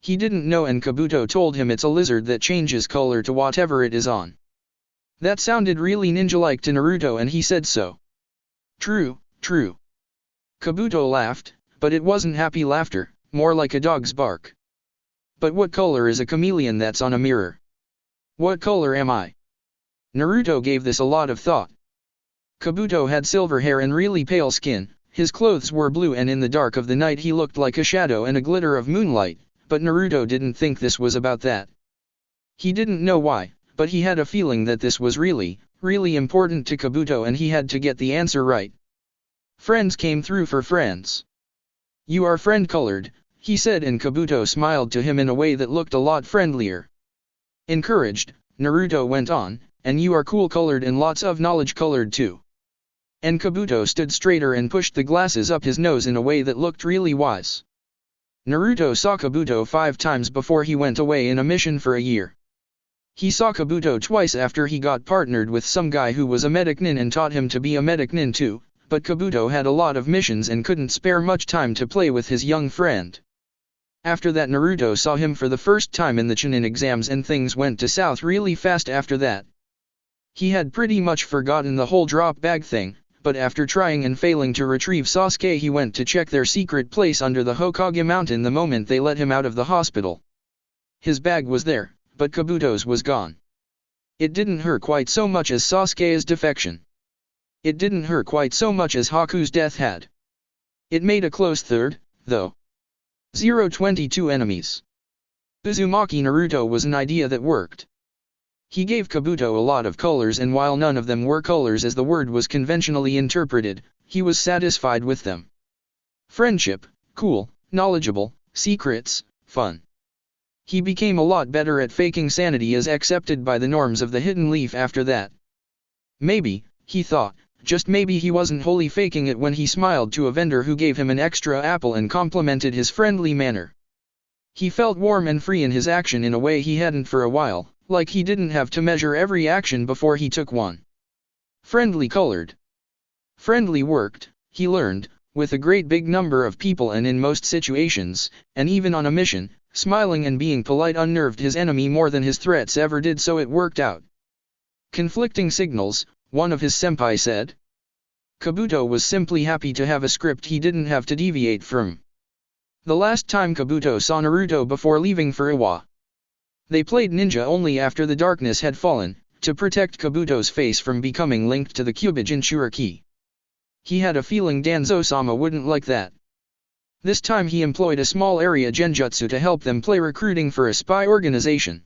He didn't know and Kabuto told him it's a lizard that changes color to whatever it is on. That sounded really ninja-like to Naruto and he said so. True, true. Kabuto laughed, but it wasn't happy laughter, more like a dog's bark. But what color is a chameleon that's on a mirror? What color am I? Naruto gave this a lot of thought. Kabuto had silver hair and really pale skin, his clothes were blue and in the dark of the night he looked like a shadow and a glitter of moonlight, but Naruto didn't think this was about that. He didn't know why, but he had a feeling that this was really, really important to Kabuto and he had to get the answer right. Friends came through for friends. You are friend-colored, he said and Kabuto smiled to him in a way that looked a lot friendlier. Encouraged, Naruto went on, and you are cool-colored and lots of knowledge-colored too. And Kabuto stood straighter and pushed the glasses up his nose in a way that looked really wise. Naruto saw Kabuto 5 times before he went away in a mission for a year. He saw Kabuto twice after he got partnered with some guy who was a medic nin and taught him to be a medic nin too, but Kabuto had a lot of missions and couldn't spare much time to play with his young friend. After that Naruto saw him for the first time in the Chunin exams and things went to south really fast after that. He had pretty much forgotten the whole drop bag thing, but after trying and failing to retrieve Sasuke he went to check their secret place under the Hokage mountain the moment they let him out of the hospital. His bag was there, but Kabuto's was gone. It didn't hurt quite so much as Sasuke's defection. It didn't hurt quite so much as Haku's death had. It made a close third, though. 0-22 enemies. Uzumaki Naruto was an idea that worked. He gave Kabuto a lot of colors and while none of them were colors as the word was conventionally interpreted, he was satisfied with them. Friendship, cool, knowledgeable, secrets, fun. He became a lot better at faking sanity as accepted by the norms of the Hidden Leaf after that. Maybe, he thought, just maybe he wasn't wholly faking it when he smiled to a vendor who gave him an extra apple and complimented his friendly manner. He felt warm and free in his action in a way he hadn't for a while, like he didn't have to measure every action before he took one. Friendly colored. Friendly worked, he learned, with a great big number of people and in most situations, and even on a mission, smiling and being polite unnerved his enemy more than his threats ever did so it worked out. Conflicting signals, one of his senpai said. Kabuto was simply happy to have a script he didn't have to deviate from. The last time Kabuto saw Naruto before leaving for Iwa. They played ninja only after the darkness had fallen, to protect Kabuto's face from becoming linked to the Kyubi Jinchuriki. He had a feeling Danzo-sama wouldn't like that. This time he employed a small area genjutsu to help them play recruiting for a spy organization.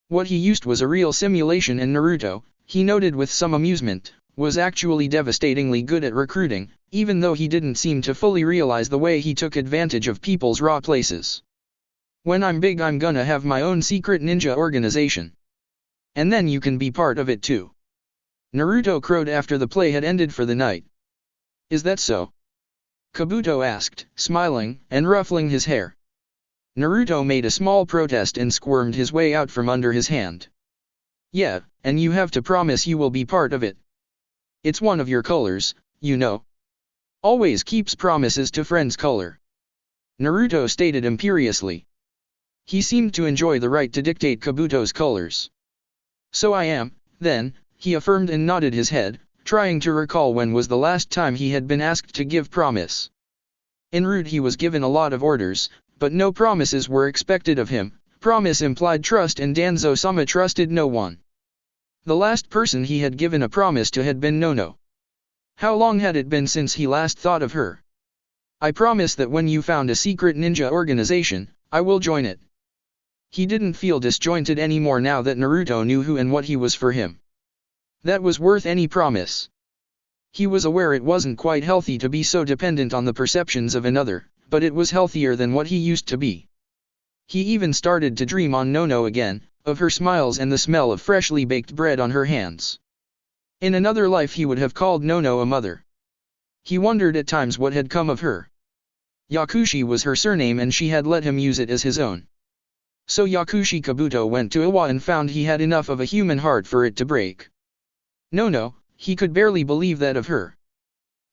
What he used was a real simulation and Naruto, he noted with some amusement, was actually devastatingly good at recruiting, even though he didn't seem to fully realize the way he took advantage of people's raw places. When I'm big, I'm gonna have my own secret ninja organization. And then you can be part of it too. Naruto crowed after the play had ended for the night. Is that so? Kabuto asked, smiling, and ruffling his hair. Naruto made a small protest and squirmed his way out from under his hand. Yeah, and you have to promise you will be part of it. It's one of your colors, you know. Always keeps promises to friends color. Naruto stated imperiously. He seemed to enjoy the right to dictate Kabuto's colors. So I am, then, he affirmed and nodded his head, trying to recall when was the last time he had been asked to give promise. En route he was given a lot of orders, but no promises were expected of him. Promise implied trust and Danzo-sama trusted no one. The last person he had given a promise to had been Nono. How long had it been since he last thought of her? I promise that when you found a secret ninja organization, I will join it. He didn't feel disjointed anymore now that Naruto knew who and what he was for him. That was worth any promise. He was aware it wasn't quite healthy to be so dependent on the perceptions of another, but it was healthier than what he used to be. He even started to dream on Nono again, of her smiles and the smell of freshly baked bread on her hands. In another life he would have called Nono a mother. He wondered at times what had come of her. Yakushi was her surname and she had let him use it as his own. So Yakushi Kabuto went to Iwa and found he had enough of a human heart for it to break. Nono, he could barely believe that of her.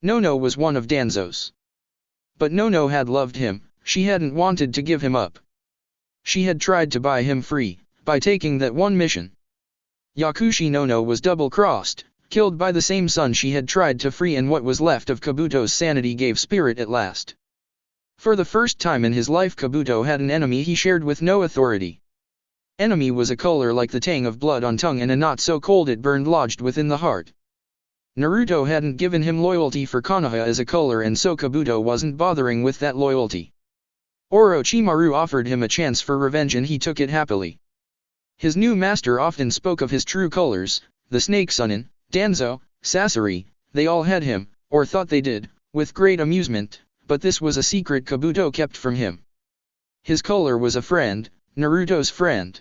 Nono was one of Danzo's. But Nono had loved him, she hadn't wanted to give him up. She had tried to buy him free, by taking that one mission. Yakushi Nono was double-crossed, killed by the same son she had tried to free, and what was left of Kabuto's sanity gave spirit at last. For the first time in his life Kabuto had an enemy he shared with no authority. Enemy was a color like the tang of blood on tongue and a knot so cold it burned lodged within the heart. Naruto hadn't given him loyalty for Konoha as a color, and so Kabuto wasn't bothering with that loyalty. Orochimaru offered him a chance for revenge and he took it happily. His new master often spoke of his true colors, the Snake Sunin, Danzo, Sasori, they all had him, or thought they did, with great amusement, but this was a secret Kabuto kept from him. His color was a friend, Naruto's friend.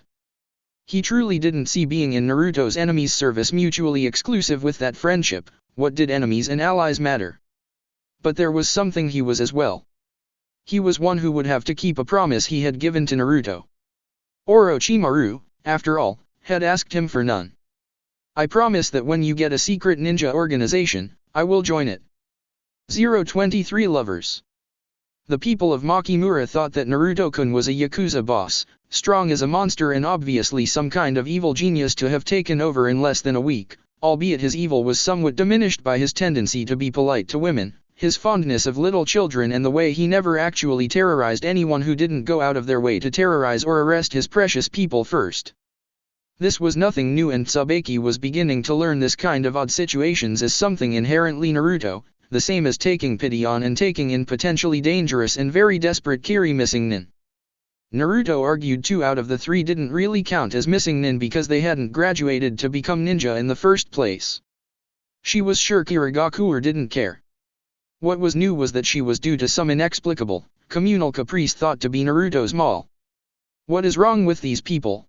He truly didn't see being in Naruto's enemy's service mutually exclusive with that friendship. What did enemies and allies matter? But there was something he was as well. He was one who would have to keep a promise he had given to Naruto. Orochimaru, after all, had asked him for none. I promise that when you get a secret ninja organization, I will join it. 023 Lovers. The people of Makimura thought that Naruto-kun was a Yakuza boss, strong as a monster and obviously some kind of evil genius to have taken over in less than a week, albeit his evil was somewhat diminished by his tendency to be polite to women, his fondness of little children, and the way he never actually terrorized anyone who didn't go out of their way to terrorize or arrest his precious people first. This was nothing new, and Tsubaki was beginning to learn this kind of odd situations as something inherently Naruto, the same as taking pity on and taking in potentially dangerous and very desperate Kiri missing nin. Naruto argued 2 out of the 3 didn't really count as missing nin because they hadn't graduated to become ninja in the first place. She was sure Kirigakure didn't care. What was new was that she was due to some inexplicable, communal caprice thought to be Naruto's maul. What is wrong with these people?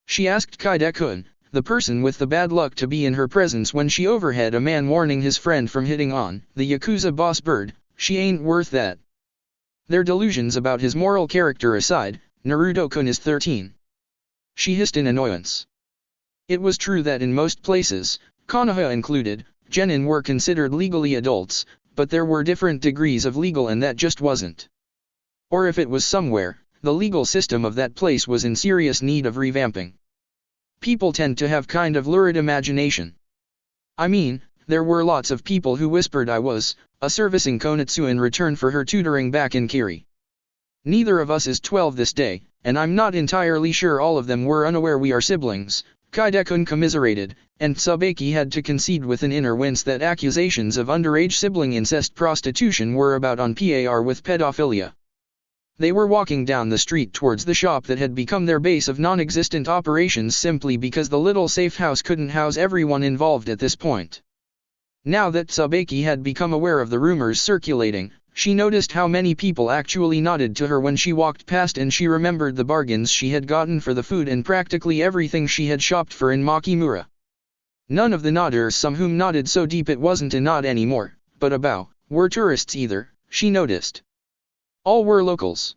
She asked Kaide-kun, the person with the bad luck to be in her presence when she overheard a man warning his friend from hitting on the Yakuza boss bird. She ain't worth that. Their delusions about his moral character aside, Naruto-kun is 13. She hissed in annoyance. It was true that in most places, Konoha included, genin were considered legally adults, but there were different degrees of legal and that just wasn't. Or if it was somewhere, the legal system of that place was in serious need of revamping. People tend to have kind of lurid imagination. I mean, there were lots of people who whispered I was a servicing Konitsu in return for her tutoring back in Kiri. Neither of us is 12 this day, and I'm not entirely sure all of them were unaware we are siblings, Kaide-kun commiserated, and Tsubaki had to concede with an inner wince that accusations of underage sibling incest prostitution were about on par with pedophilia. They were walking down the street towards the shop that had become their base of non-existent operations simply because the little safe house couldn't house everyone involved at this point. Now that Tsubaki had become aware of the rumors circulating, she noticed how many people actually nodded to her when she walked past, and she remembered the bargains she had gotten for the food and practically everything she had shopped for in Makimura. None of the nodders, some whom nodded so deep it wasn't a nod anymore, but a bow, were tourists either, she noticed. All were locals.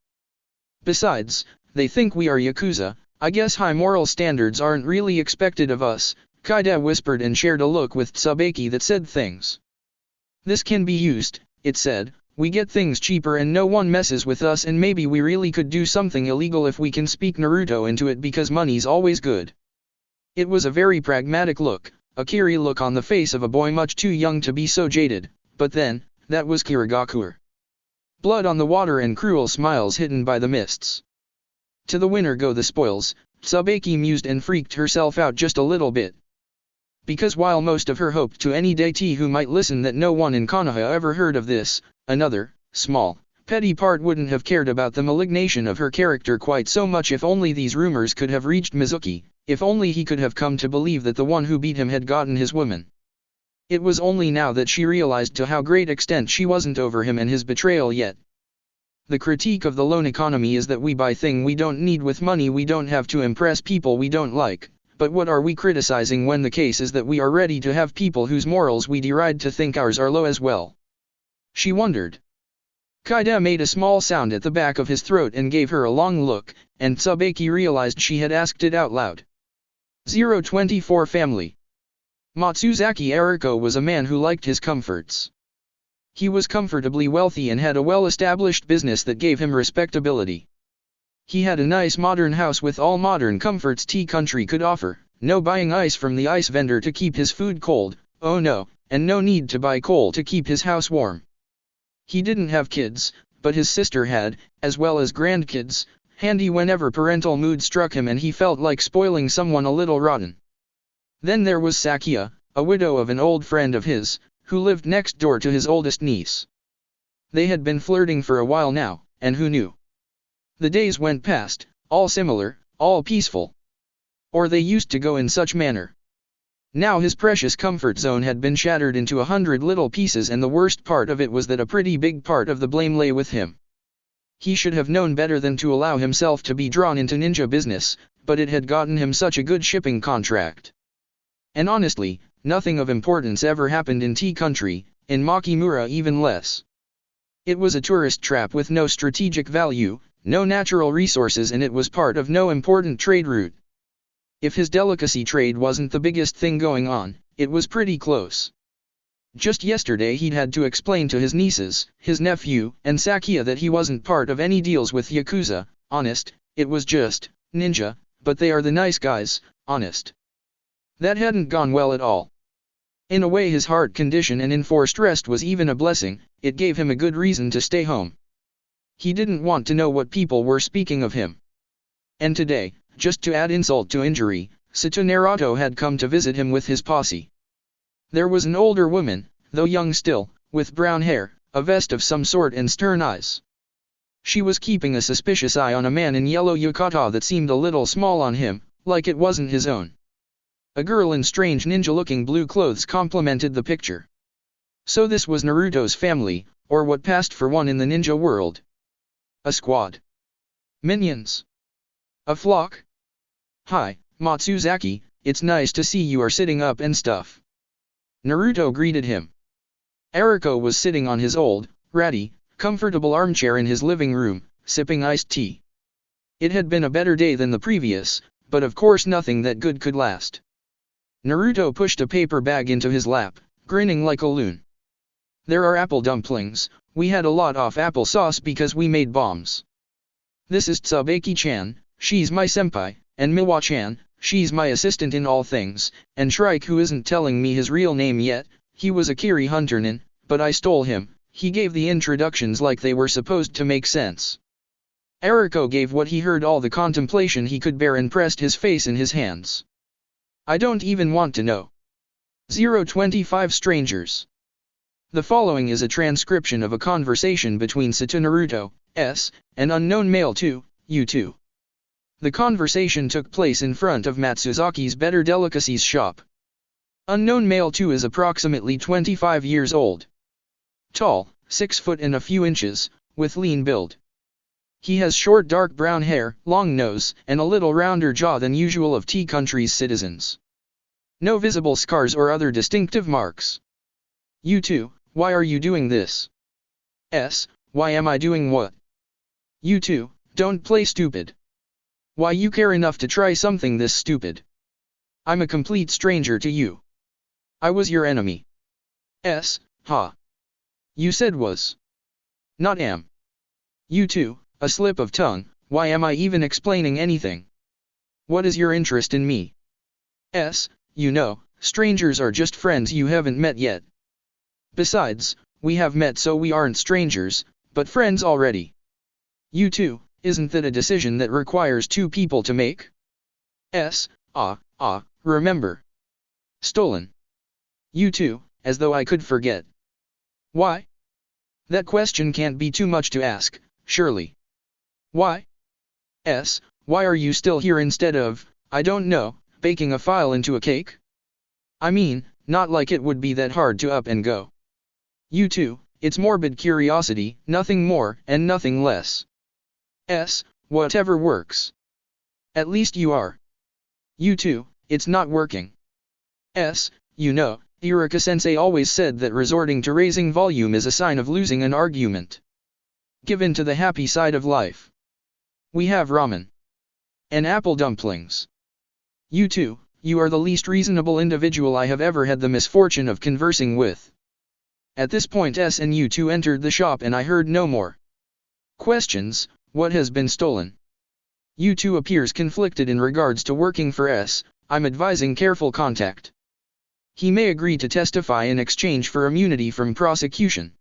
Besides, they think we are Yakuza. I guess high moral standards aren't really expected of us, Kaide whispered and shared a look with Tsubaki that said things. This can be used, it said, we get things cheaper and no one messes with us, and maybe we really could do something illegal if we can speak Naruto into it because money's always good. It was a very pragmatic look, a Kiri look on the face of a boy much too young to be so jaded, but then, that was Kirigakur. Blood on the water and cruel smiles hidden by the mists. To the winner go the spoils, Tsubaki mused and freaked herself out just a little bit. Because while most of her hoped to any deity who might listen that no one in Konoha ever heard of this, another, small, petty part wouldn't have cared about the malignation of her character quite so much if only these rumors could have reached Mizuki, if only he could have come to believe that the one who beat him had gotten his woman. It was only now that she realized to how great extent she wasn't over him and his betrayal yet. The critique of the loan economy is that we buy things we don't need with money we don't have to impress people we don't like, but what are we criticizing when the case is that we are ready to have people whose morals we deride to think ours are low as well? She wondered. Kaide made a small sound at the back of his throat and gave her a long look, and Tsubaki realized she had asked it out loud. 024 Family. Matsuzaki Eriko was a man who liked his comforts. He was comfortably wealthy and had a well-established business that gave him respectability. He had a nice modern house with all modern comforts T country could offer, no buying ice from the ice vendor to keep his food cold, oh no, and no need to buy coal to keep his house warm. He didn't have kids, but his sister had, as well as grandkids, handy whenever parental mood struck him and he felt like spoiling someone a little rotten. Then there was Sakia, a widow of an old friend of his, who lived next door to his oldest niece. They had been flirting for a while now, and who knew? The days went past, all similar, all peaceful. Or they used to go in such manner. Now his precious comfort zone had been shattered into 100 little pieces, and the worst part of it was that a pretty big part of the blame lay with him. He should have known better than to allow himself to be drawn into ninja business, but it had gotten him such a good shipping contract. And honestly, nothing of importance ever happened in T country, in Makimura even less. It was a tourist trap with no strategic value, no natural resources, and it was part of no important trade route. If his delicacy trade wasn't the biggest thing going on, it was pretty close. Just yesterday he'd had to explain to his nieces, his nephew, and Sakia that he wasn't part of any deals with Yakuza, honest, it was just, ninja, but they are the nice guys, honest. That hadn't gone well at all. In a way his heart condition and enforced rest was even a blessing, it gave him a good reason to stay home. He didn't want to know what people were speaking of him. And today, just to add insult to injury, Naruto had come to visit him with his posse. There was an older woman, though young still, with brown hair, a vest of some sort and stern eyes. She was keeping a suspicious eye on a man in yellow yukata that seemed a little small on him, like it wasn't his own. A girl in strange ninja-looking blue clothes complemented the picture. So this was Naruto's family, or what passed for one in the ninja world. A squad. Minions. A flock. Hi, Matsuzaki, it's nice to see you are sitting up and stuff. Naruto greeted him. Eriko was sitting on his old, ratty, comfortable armchair in his living room, sipping iced tea. It had been a better day than the previous, but of course nothing that good could last. Naruto pushed a paper bag into his lap, grinning like a loon. There are apple dumplings, we had a lot of apple sauce because we made bombs. This is Tsubaki-chan, she's my senpai, and Miwa-chan, she's my assistant in all things, and Shrike, who isn't telling me his real name yet, he was a Kiri hunternin, but I stole him. He gave the introductions like they were supposed to make sense. Eriko gave what he heard all the contemplation he could bear and pressed his face in his hands. I don't even want to know. 025 Strangers. The following is a transcription of a conversation between Naruto, S, and unknown male 2, U2. The conversation took place in front of Matsuzaki's Better Delicacies shop. Unknown male 2 is approximately 25 years old. Tall, 6 foot and a few inches, with lean build. He has short dark brown hair, long nose, and a little rounder jaw than usual of T country's citizens. No visible scars or other distinctive marks. You 2, why are you doing this? S, why am I doing what? You 2, don't play stupid. Why you care enough to try something this stupid? I'm a complete stranger to you. I was your enemy. S, ha. You said was. Not am. You 2, a slip of tongue, why am I even explaining anything? What is your interest in me? S, you know, strangers are just friends you haven't met yet. Besides, we have met so we aren't strangers, but friends already. You 2, isn't that a decision that requires two people to make? S, remember. Stolen. You 2, as though I could forget. Why? That question can't be too much to ask, surely. Why? S, why are you still here instead of, I don't know, baking a file into a cake? I mean, not like it would be that hard to up and go. You 2, it's morbid curiosity, nothing more and nothing less. S, whatever works. At least you are. You 2, it's not working. S, you know, Irika-sensei always said that resorting to raising volume is a sign of losing an argument. Give in to the happy side of life. We have ramen. And apple dumplings. You 2, you are the least reasonable individual I have ever had the misfortune of conversing with. At this point S and you 2 entered the shop and I heard no more questions. What has been stolen? You 2 appears conflicted in regards to working for S, I'm advising careful contact. He may agree to testify in exchange for immunity from prosecution.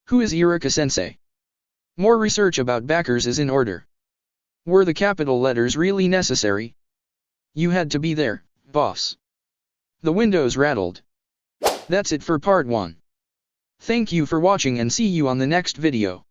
Who is Irika-sensei? More research about backers is in order. Were the capital letters really necessary? You had to be there, boss. The windows rattled. That's it for part 1. Thank you for watching and see you on the next video.